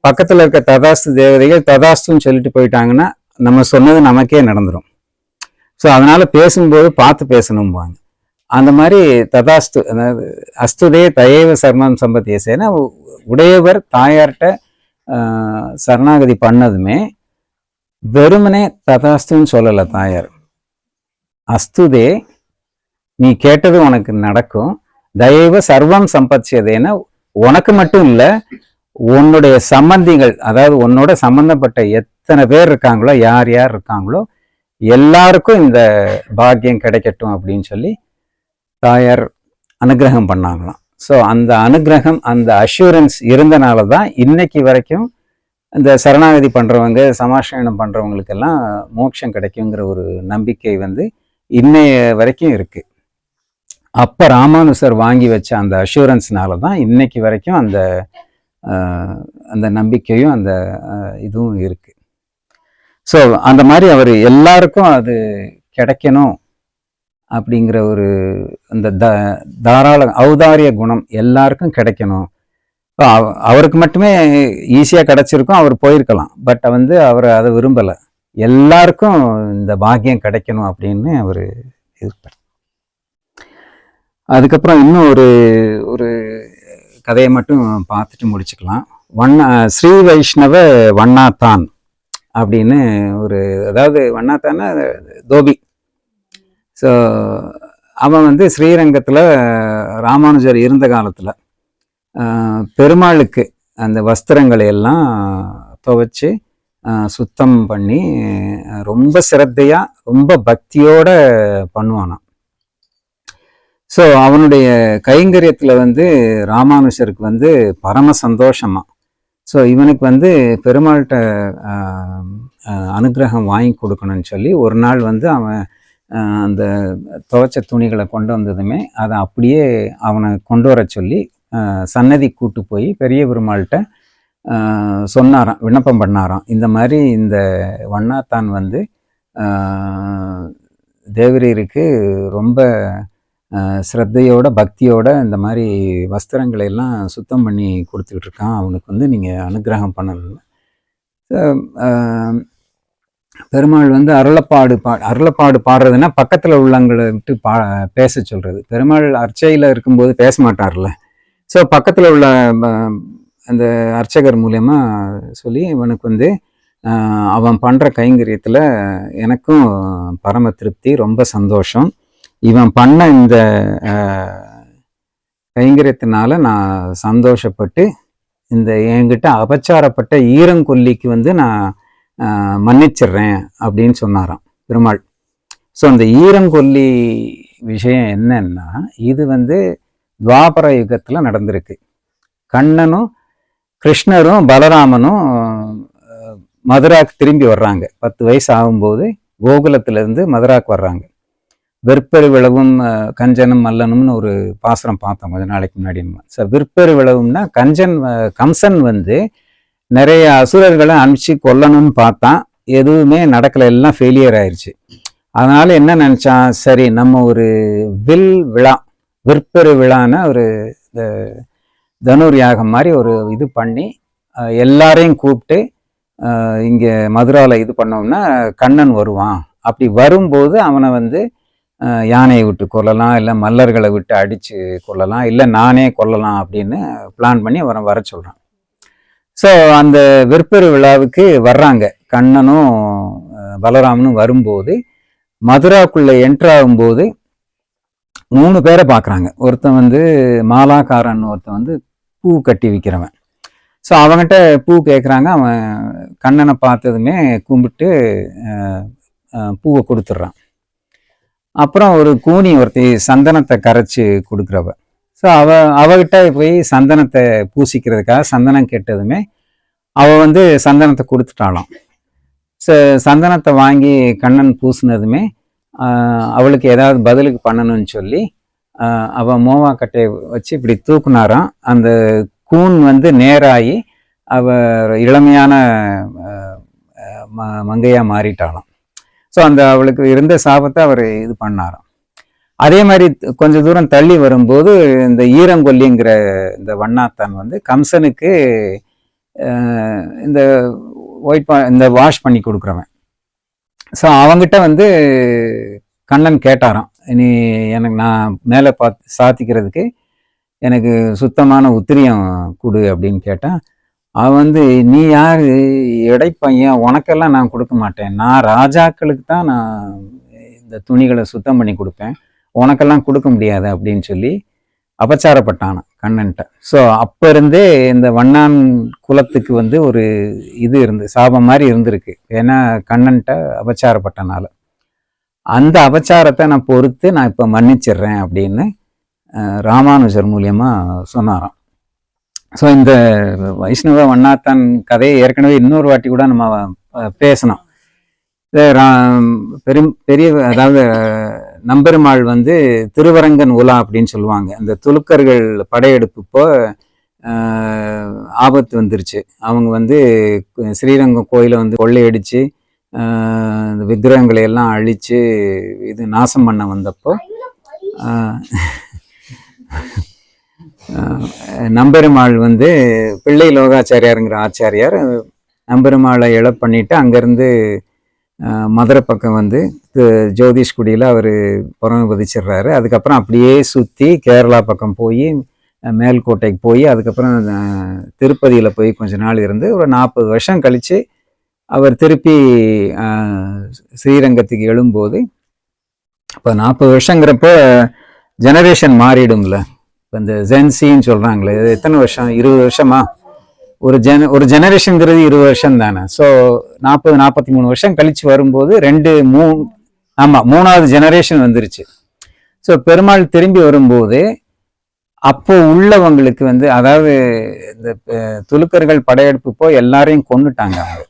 பக்கத்தில் இருக்க ததாஸ்து தேவதைகள் ததாஸ்துன்னு சொல்லிட்டு போயிட்டாங்கன்னா நம்ம சொன்னது நமக்கே நடந்துடும். ஸோ அதனால பேசும்போது பார்த்து பேசணும்பாங்க. அந்த மாதிரி ததாஸ்து, அதாவது அஸ்துதே தயைவ சர்மம் சம்பத்தியசேனா உடையவர் தாயார்கிட்ட சரணாகதி பண்ணதுமே வெறுமனே ததாஸ்துன்னு சொல்லலை தாயார். அஸ்துதே நீ கேட்டது உனக்கு நடக்கும், தயைவ சர்வம் சம்பத்தியதேன்னா உனக்கு மட்டும் இல்லை, உன்னுடைய சம்பந்திகள், அதாவது உன்னோட சம்பந்தப்பட்ட எத்தனை பேர் இருக்காங்களோ, யார் யார் இருக்காங்களோ எல்லாருக்கும் இந்த பாக்கியம் கிடைக்கட்டும் அப்படின்னு சொல்லி தாயார் அனுகிரகம் பண்ணாங்களாம். ஸோ அந்த அனுகிரகம், அந்த அஷூரன்ஸ் இருந்தனால தான் இன்னைக்கு வரைக்கும் இந்த சரணாகதி பண்ணுறவங்க, சமாஷயனம் பண்ணுறவங்களுக்கெல்லாம் மோட்சம் கிடைக்குங்கிற ஒரு நம்பிக்கை வந்து இன்னைய வரைக்கும் இருக்குது. அப்போ ராமானுசர் வாங்கி வச்ச அந்த அஷூரன்ஸ்னால தான் இன்னைக்கு வரைக்கும் அந்த அந்த நம்பிக்கையும் அந்த இதுவும் இருக்குது. ஸோ அந்த மாதிரி அவர் எல்லாருக்கும் அது கிடைக்கணும் அப்படிங்கிற ஒரு அந்த தாராள ஔதாரிய குணம் எல்லாருக்கும் கிடைக்கணும். அவருக்கு மட்டுமே ஈஸியாக கிடைச்சிருக்கும், அவர் போயிருக்கலாம். பட் வந்து அவர் அதை விரும்பலை, எல்லாருக்கும் இந்த பாக்கியம் கிடைக்கணும் அப்படின்னு அவர் எதிர்பார்த்தார். அதுக்கப்புறம் இன்னும் ஒரு ஒரு கதையை மட்டும் பார்த்துட்டு முடிச்சுக்கலாம். ஸ்ரீ வைஷ்ணவ வண்ணாத்தான் அப்படின்னு ஒரு, அதாவது வண்ணாத்தான்னா தோபி. ஸோ அவன் வந்து ஸ்ரீரங்கத்தில் ராமானுஜர் இருந்த காலத்தில் பெருமாளுக்கு அந்த வஸ்திரங்களை எல்லாம் துவைச்சி சுத்தம் பண்ணி ரொம்ப சிரத்தையாக ரொம்ப பக்தியோடு பண்ணுவானாம். ஸோ அவனுடைய கைங்கரியத்தில் வந்து ராமானுஜருக்கு வந்து பரம சந்தோஷமா. ஸோ இவனுக்கு வந்து பெருமாள்கிட்ட அனுகிரகம் வாங்கி கொடுக்கணும்னு சொல்லி ஒரு நாள் வந்து அவன் அந்த துவைச்ச துணிகளை கொண்டு வந்ததுமே அதை அப்படியே அவனை கொண்டு வர சொல்லி சன்னதி கூட்டு போய் பெரிய பெருமாள்கிட்ட சொன்னாராம், விண்ணப்பம் பண்ணாராம். இந்த மாதிரி இந்த வண்ணாத்தான் வந்து தேவரீருக்கு ரொம்ப ஸ்ரத்தையோட பக்தியோட இந்த மாதிரி வஸ்திரங்களை எல்லாம் சுத்தம் பண்ணி கொடுத்துக்கிட்டு இருக்கான், அவனுக்கு வந்து நீங்கள் அனுகிரகம் பண்ணணும். பெருமாள் வந்து அருளப்பாடு பாடுறதுன்னா பக்கத்தில் உள்ளவங்களை விட்டு பேச சொல்கிறது. பெருமாள் அர்ச்சையில் இருக்கும்போது பேச மாட்டார்ல. ஸோ பக்கத்தில் உள்ள அந்த அர்ச்சகர் மூலயமா சொல்லி இவனுக்கு வந்து அவன் பண்ணுற கைங்கரியத்தில் எனக்கும் பரம திருப்தி, ரொம்ப சந்தோஷம். இவன் பண்ண இந்த கைங்கரியத்தினால நான் சந்தோஷப்பட்டு இந்த என்கிட்ட அபச்சாரப்பட்ட ஈரங்கொல்லிக்கு வந்து நான் மன்னிச்சிடுறேன் அப்படின்னு சொன்னாராம் பெருமாள். ஸோ அந்த ஈரங்கொல்லி விஷயம் என்னன்னா, இது வந்து துவாபர யுகத்தில் நடந்திருக்கு. கண்ணனும் கிருஷ்ணரும் பலராமனும் மதுராக்கு திரும்பி வர்றாங்க. 10 வயசு ஆகும்போது கோகுலத்திலிருந்து மதுராக்கு வர்றாங்க. விற்பெரு விளவும் கஞ்சனும் மல்லனும்னு ஒரு பாசுரம் பார்த்தோம் கொஞ்ச நாளைக்கு முன்னாடி. ஸோ விற்பெரு விளவும்னா கம்சன் வந்து நிறைய அசுரர்களை அனுப்பிச்சு கொல்லணும்னு பார்த்தான், எதுவுமே நடக்கலை, எல்லாம் ஃபெயிலியர் ஆயிடுச்சு. அதனால என்ன நினச்சான், சரி நம்ம ஒரு விழா, விற்பெரு விழான ஒரு தனுர் யாகம் மாதிரி ஒரு இது பண்ணி எல்லாரையும் கூப்பிட்டு இங்கே மதுராவில் இது பண்ணோம்னா கண்ணன் வருவான். அப்படி வரும்போது அவனை வந்து யானையை விட்டு கொல்லலாம், இல்லை மல்லர்களை விட்டு அடித்து கொல்லலாம், இல்லை நானே கொல்லலாம் அப்படின்னு பிளான் பண்ணி அவரை வர சொல்கிறான். ஸோ அந்த விற்பெரு விழாவுக்கு வர்றாங்க. கண்ணனும் பலராமனும் வரும்போது மதுராக்குள்ளே என்ட்ராகும்போது 3 பேரை பார்க்குறாங்க. ஒருத்தன் வந்து மாலாக்காரன், ஒருத்தன் வந்து பூ கட்டி விற்கிறவன். ஸோ அவங்ககிட்ட பூ கேட்குறாங்க. அவன் கண்ணனை பார்த்ததுமே கும்பிட்டு பூவை கொடுத்துட்றான். அப்புறம் ஒரு கூனி ஒருத்தி சந்தனத்தை கரைச்சி கொடுக்குறவ. ஸோ அவகிட்ட போய் சந்தனத்தை பூசிக்கிறதுக்காக சந்தனம் கேட்டதுமே அவள் வந்து சந்தனத்தை கொடுத்துட்டாளாம். ஸோ சந்தனத்தை வாங்கி கண்ணன் பூசினதுமே அவளுக்கு ஏதாவது பதிலுக்கு பண்ணணும்னு சொல்லி அவள் மோவாக்கட்டையை வச்சு இப்படி தூக்குனாராம். அந்த கூன் வந்து நேராகி அவ இளமையான மங்கையாக மாறிட்டாளாம். ஸோ அந்த அவளுக்கு இருந்த சாபத்தை அவர் இது பண்ணாராம். அதே மாதிரி கொஞ்ச தூரம் தள்ளி வரும்போது இந்த ஈரங்கொல்லிங்கிற இந்த வண்ணாத்தான் வந்து கம்சனுக்கு இந்த இந்த வாஷ் பண்ணி கொடுக்குறவன். ஸோ அவங்கிட்ட வந்து கண்ணன் கேட்டாராம், இனி எனக்கு நான் மேலே சாத்திக்கிறதுக்கு எனக்கு சுத்தமான உத்திரியம் கொடு அப்படின்னு கேட்டான். அவன் வந்து நீ யார் இடைப்பையன், உனக்கெல்லாம் நான் கொடுக்க மாட்டேன், நான் ராஜாக்களுக்கு தான் நான் இந்த துணிகளை சுத்தம் பண்ணி கொடுப்பேன், உனக்கெல்லாம் கொடுக்க முடியாது அப்படின்னு சொல்லி அபச்சாரப்பட்டானான் கண்ணன்ட்ட. ஸோ அப்போ இருந்தே இந்த வண்ணான் குலத்துக்கு வந்து ஒரு இது சாபம் மாதிரி இருந்திருக்கு. ஏன்னா கண்ணன்ட்ட அபச்சாரப்பட்டனால அந்த அபச்சாரத்தை நான் பொறுத்து நான் இப்போ மன்னிச்சிடுறேன் அப்படின்னு ராமானுஜர் மூலியமா சொன்னாராம். ஸோ இந்த வைஷ்ணவ வண்ணாத்தான் கதையை ஏற்கனவே இன்னொரு வாட்டி கூட நம்ம பேசணும். பெரிய அதாவது நம்பெருமாள் வந்து திருவரங்கன் உலா அப்படின்னு சொல்லுவாங்க. அந்த துலுக்கர்கள் படையெடுப்போ ஆபத்து வந்துருச்சு. அவங்க வந்து ஸ்ரீரங்கம் கோயிலை வந்து கொள்ளையடிச்சு இந்த விக்கிரகங்களை எல்லாம் அழிச்சு இது நாசம் பண்ண வந்தப்போ நம்பெருமாள் வந்து பிள்ளை லோகாச்சாரியாருங்கிற ஆச்சாரியார் நம்பெருமாளை இழ பண்ணிட்டு அங்கேருந்து மதுரை பக்கம் வந்து ஜோதிஷ்குடியில் அவர் புறமபதிச்சிடுறாரு. அதுக்கப்புறம் அப்படியே சுற்றி கேரளா பக்கம் போய் மேல்கோட்டைக்கு போய் அதுக்கப்புறம் திருப்பதியில் போய் கொஞ்ச நாள் இருந்து ஒரு 40 வருஷம் கழித்து அவர் திருப்பி ஸ்ரீரங்கத்துக்கு எழும்போது, இப்போ 40 வருஷங்கிறப்ப ஜெனரேஷன் மாறிடும்ல. இப்போ இந்த ஜென்சின்னு சொல்கிறாங்களே, இது எத்தனை வருஷம்? 20 வருஷமா? ஒரு ஜெனரேஷனுங்கிறது 20 வருஷம் தானே. ஸோ 40-43 வருஷம் கழிச்சு வரும்போது 3வது ஜெனரேஷன் வந்துருச்சு. ஸோ பெருமாள் திரும்பி வரும்போது அப்போ உள்ளவங்களுக்கு வந்து, அதாவது இந்த துலுக்கர்கள் படையெடுப்பு போய் எல்லாரையும் கொண்டுட்டாங்க. அவங்க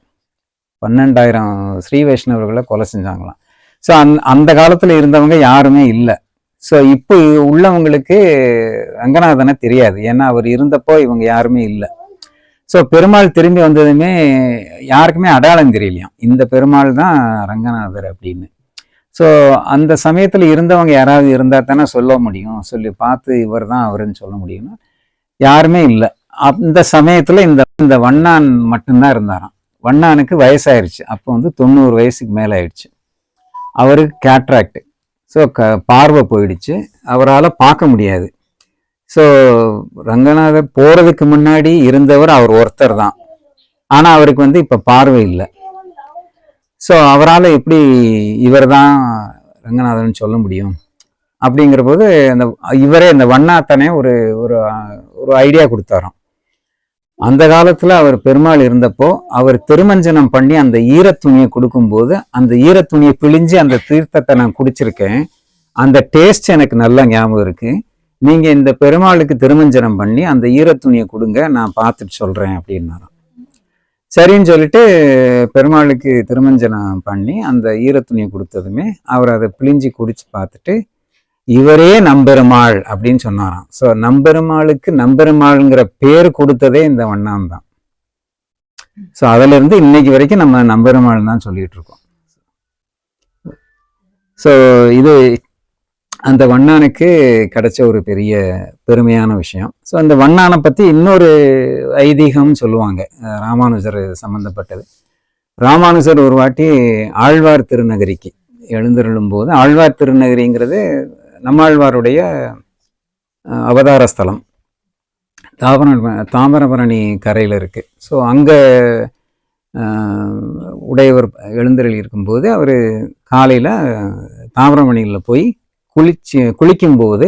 12,000 ஸ்ரீ வைஷ்ணவர்களை கொலை செஞ்சாங்களாம். ஸோ அந்த காலத்துல இருந்தவங்க யாருமே இல்லை. ஸோ இப்போ உள்ளவங்களுக்கு ரங்கநாதனை தெரியாது, ஏன்னா அவர் இருந்தப்போ இவங்க யாருமே இல்லை. ஸோ பெருமாள் திரும்பி வந்ததுமே யாருக்குமே அடையாளம் தெரியலையாம், இந்த பெருமாள் தான் ரங்கநாதர் அப்படின்னு. ஸோ அந்த சமயத்தில் இருந்தவங்க யாராவது இருந்தால் தானே சொல்ல முடியும், சொல்லி பார்த்து இவர் தான் அவருன்னு சொல்ல முடியும்னா யாருமே இல்லை. அந்த சமயத்தில் இந்த வண்ணான் மட்டும்தான் இருந்தாராம். வண்ணானுக்கு வயசாயிருச்சு. அப்போ வந்து 90 வயசுக்கு மேலே ஆயிடுச்சு. அவருக்கு கேட்ராக்ட். ஸோ பார்வை போயிடுச்சு, அவரால் பார்க்க முடியாது. ஸோ ரங்கநாதர் போகிறதுக்கு முன்னாடி இருந்தவர் அவர் ஒருத்தர் தான், ஆனால் அவருக்கு வந்து இப்போ பார்வை இல்லை. ஸோ அவரால் எப்படி இவர் தான் ரங்கநாதன் சொல்ல முடியும்? அப்படிங்கிற போது இந்த வண்ணாத்தனே ஒரு ஒரு ஐடியா கொடுத்தாராம். அந்த காலத்துல அவர் பெருமாள் இருந்தப்போ அவர் திருமஞ்சனம் பண்ணி அந்த ஈரத்துணியை கொடுக்கும்போது, அந்த ஈரத்துணியை பிழிஞ்சு அந்த தீர்த்தத்தை நான் குடிச்சிருக்கேன், அந்த டேஸ்ட் எனக்கு நல்லா ஞாபகம் இருக்கு. நீங்க இந்த பெருமாளுக்கு திருமஞ்சனம் பண்ணி அந்த ஈரத்துணியை கொடுங்க, நான் பார்த்துட்டு சொல்றேன் அப்படின்னாராம். சரின்னு சொல்லிட்டு பெருமாளுக்கு திருமஞ்சனம் பண்ணி அந்த ஈரத்துணியை கொடுத்ததுமே அவர் அதை பிழிஞ்சு குடிச்சு பார்த்துட்டு இவரே நம்பெருமாள் அப்படின்னு சொன்னாராம். ஸோ நம்பெருமாளுக்கு நம்பெருமாள்ங்கிற பேர் கொடுத்ததே இந்த வண்ணான் தான். ஸோ அதுல இருந்து இன்னைக்கு வரைக்கும் நம்ம நம்பெருமாள் தான் சொல்லிட்டு இருக்கோம். ஸோ இது அந்த வண்ணானுக்கு கிடைச்ச ஒரு பெரிய பெருமையான விஷயம். ஸோ அந்த வண்ணானை பத்தி இன்னொரு ஐதீகம்னு சொல்லுவாங்க, ராமானுஜர் சம்பந்தப்பட்டது. ராமானுஜர் ஒரு வாட்டி ஆழ்வார் திருநகரிக்கு எழுந்தருளும் போது, ஆழ்வார் திருநகரிங்கிறது நம்மாழ்வாருடைய அவதார ஸ்தலம், தாமிரபரணி கரையில் இருக்கு. ஸோ அங்கே உடையவர் எழுந்தருளி இருக்கும்போது அவர் காலையில் தாமிரபரணியில் போய் குளிக்கும்போது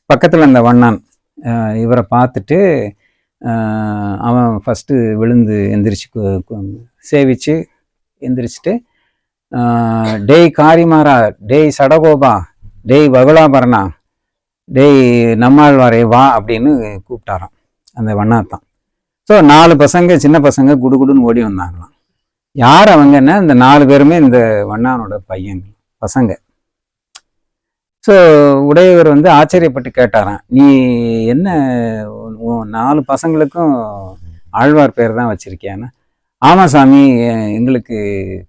பக்கத்தில் அந்த வண்ணான் இவரை பார்த்துட்டு அவன் ஃபஸ்ட்டு விழுந்து எந்திரிச்சு சேவிச்சு எந்திரிச்சிட்டு, டேய் காரிமாரா, டேய் சடகோபா, டேய் வகுலாபரணா, டேய் நம்மாழ்வாரே வா அப்படின்னு கூப்பிட்டாராம் அந்த வண்ணாத்தான். ஸோ 4 பசங்க, சின்ன பசங்க குடுகுடுன்னு ஓடி வந்தாங்களாம். யார் அவங்கன்னா இந்த 4 பேருமே இந்த வண்ணானோட பசங்க. ஸோ உடையவர் வந்து ஆச்சரியப்பட்டு கேட்டாராம், நீ என்ன 4 பசங்களுக்கும் ஆழ்வார் பேர் தான் வச்சிருக்கியான்னு. ஆமாம் சாமி, எங்களுக்கு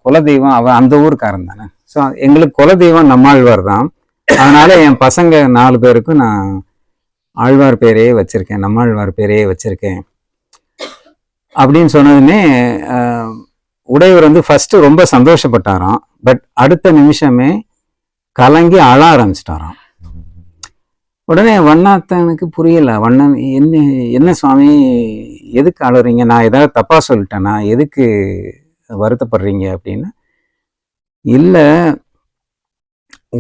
குலதெய்வம் அவன் அந்த ஊருக்காரன் தானே. ஸோ எங்களுக்கு குலதெய்வம் நம்மாழ்வார் தான், அதனால என் பசங்க 4 பேருக்கும் நான் ஆழ்வார் பேரையே வச்சிருக்கேன், நம்மாழ்வார் பேரையே வச்சிருக்கேன் அப்படின்னு சொன்னதுமே உடையவர் வந்து ஃபர்ஸ்ட் ரொம்ப சந்தோஷப்பட்டாராம். பட் அடுத்த நிமிஷமே கலங்கி அழ ஆரம்பிச்சிட்டாராம். உடனே வண்ணாத்தனுக்கு புரியல, வண்ணன் என்ன சுவாமி எதுக்கு அழுறீங்க, நான் ஏதாவது தப்பா சொல்லிட்டேனா, எதுக்கு வருத்தப்படுறீங்க அப்படின்னு. இல்லை,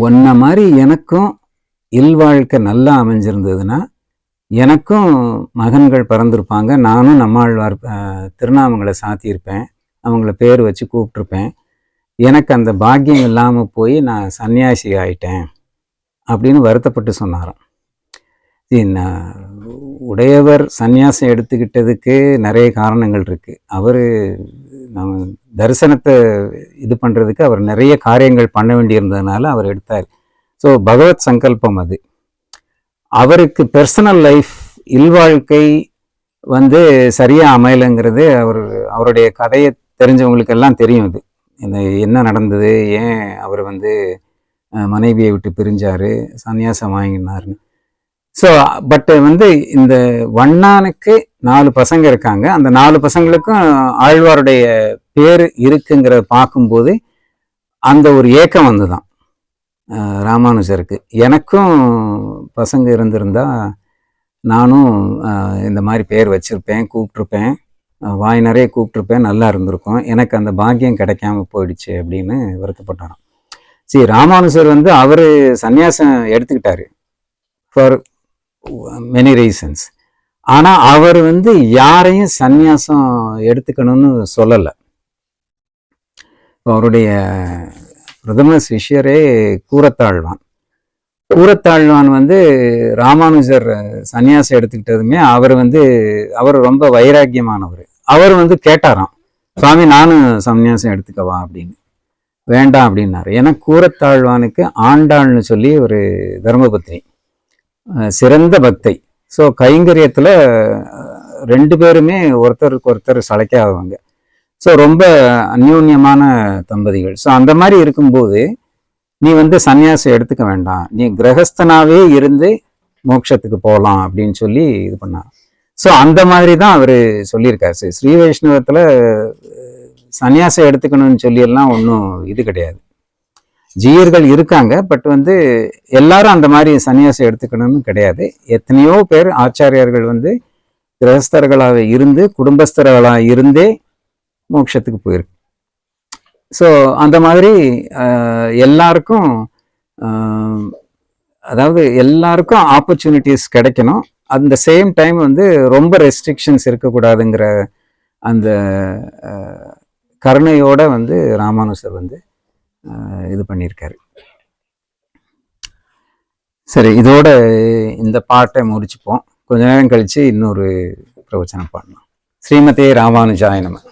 உன்ன மாதிரி எனக்கும் இல்வாழ்க்கை நல்லா அமைஞ்சிருந்ததுன்னா எனக்கும் மகன்கள் பிறந்திருப்பாங்க, நானும் நம்மாழ்வார் திருநாமங்களை சாத்தியிருப்பேன், அவங்கள பேர் வச்சு கூப்பிட்டுருப்பேன். எனக்கு அந்த பாக்கியம் இல்லாமல் போய் நான் சன்னியாசி ஆயிட்டேன் அப்படின்னு வருத்தப்பட்டு சொன்னாராம். உடையவர் சந்நியாசம் எடுத்துக்கிட்டதுக்கு நிறைய காரணங்கள் இருக்கு. அவரு நம்ம தரிசனத்தை இது பண்றதுக்கு அவர் நிறைய காரியங்கள் பண்ண வேண்டியிருந்ததுனால அவர் எடுத்தார். ஸோ பகவத் சங்கல்பம் அது. அவருக்கு பர்சனல் லைஃப் இல்வாழ்க்கை வந்து சரியா அமையலைங்கிறது அவருடைய கதையை தெரிஞ்சவங்களுக்கு எல்லாம் தெரியும். இது இந்த என்ன நடந்தது, ஏன் அவர் வந்து மனைவியை விட்டு பிரிஞ்சாரு, சந்நியாசம் வாங்கினாருன்னு. ஸோ பட் வந்து இந்த வண்ணானுக்கு 4 பசங்க இருக்காங்க. அந்த 4 பசங்களுக்கும் ஆழ்வாருடைய பேர் இருக்குங்கிறத பார்க்கும்போது அந்த ஒரு ஏக்கம் வந்துதான் ராமானுஜருக்கு. எனக்கும் பசங்க இருந்திருந்தா நானும் இந்த மாதிரி பேர் வச்சிருப்பேன், கூப்பிட்ருப்பேன், வாய் நிறைய கூப்பிட்ருப்பேன், நல்லா இருந்திருக்கும். எனக்கு அந்த பாக்கியம் கிடைக்காம போயிடுச்சு அப்படின்னு வருத்தப்பட்டாராம். சரி, ராமானுஜர் வந்து அவர் சந்நியாசம் எடுத்துக்கிட்டாரு ஃபார் மெனி ரீசன்ஸ். ஆனால் அவர் வந்து யாரையும் சந்நியாசம் எடுத்துக்கணும்னு சொல்லலை. அவருடைய பிரதம சிஷ்யரே கூரத்தாழ்வான். கூரத்தாழ்வான் வந்து ராமானுஜர் சன்னியாசம் எடுத்துக்கிட்டதுமே அவர் ரொம்ப வைராக்கியமானவர். அவர் வந்து கேட்டாராம், சுவாமி நானும் சன்னியாசம் எடுத்துக்கவா அப்படின்னு. வேண்டாம் அப்படின்னாரு. ஏன்னா கூரத்தாழ்வானுக்கு ஆண்டாள்னு சொல்லி ஒரு தர்மபத்னி, சிறந்த பக்தை. ஸோ கைங்கரியத்தில் 2 பேருமே ஒருத்தருக்கு ஒருத்தர் சளைக்காதவங்க. ஸோ ரொம்ப அந்யோன்யமான தம்பதிகள். ஸோ அந்த மாதிரி இருக்கும்போது நீ வந்து சன்னியாசம் எடுத்துக்க வேண்டாம், நீ கிரகஸ்தனாவே இருந்து மோட்சத்துக்கு போகலாம் அப்படின்னு சொல்லி இது பண்ணார். ஸோ அந்த மாதிரி தான் அவர் சொல்லியிருக்காரு. ஸ்ரீ வைஷ்ணவத்தில் சன்னியாசம் எடுத்துக்கணும்னு சொல்லியெல்லாம் ஒன்றும் இது கிடையாது. ஜீயர்கள் இருக்காங்க, பட் வந்து எல்லாரும் அந்த மாதிரி சன்னியாசம் எடுத்துக்கணும்னு கிடையாது. எத்தனையோ பேர் ஆச்சாரியர்கள் வந்து கிரகஸ்தர்களாக இருந்து குடும்பஸ்தர்களாக இருந்தே மோட்சத்துக்கு போயிருக்கு. ஸோ அந்த மாதிரி எல்லாருக்கும் அதாவது எல்லாருக்கும் ஆப்பர்ச்சுனிட்டிஸ் கிடைக்கணும். அந்த சேம் டைம் வந்து ரொம்ப ரெஸ்ட்ரிக்ஷன்ஸ் இருக்கக்கூடாதுங்கிற அந்த கருணையோட வந்து ராமானுஜர் வந்து இது பண்ணியிருக்காரு. சரி, இதோட இந்த பாட்டை முடிச்சுப்போம். கொஞ்ச நேரம் கழிச்சு இன்னொரு பிரவச்சனம் பண்ணலாம். ஸ்ரீமதே ராமானுஜாய நமः.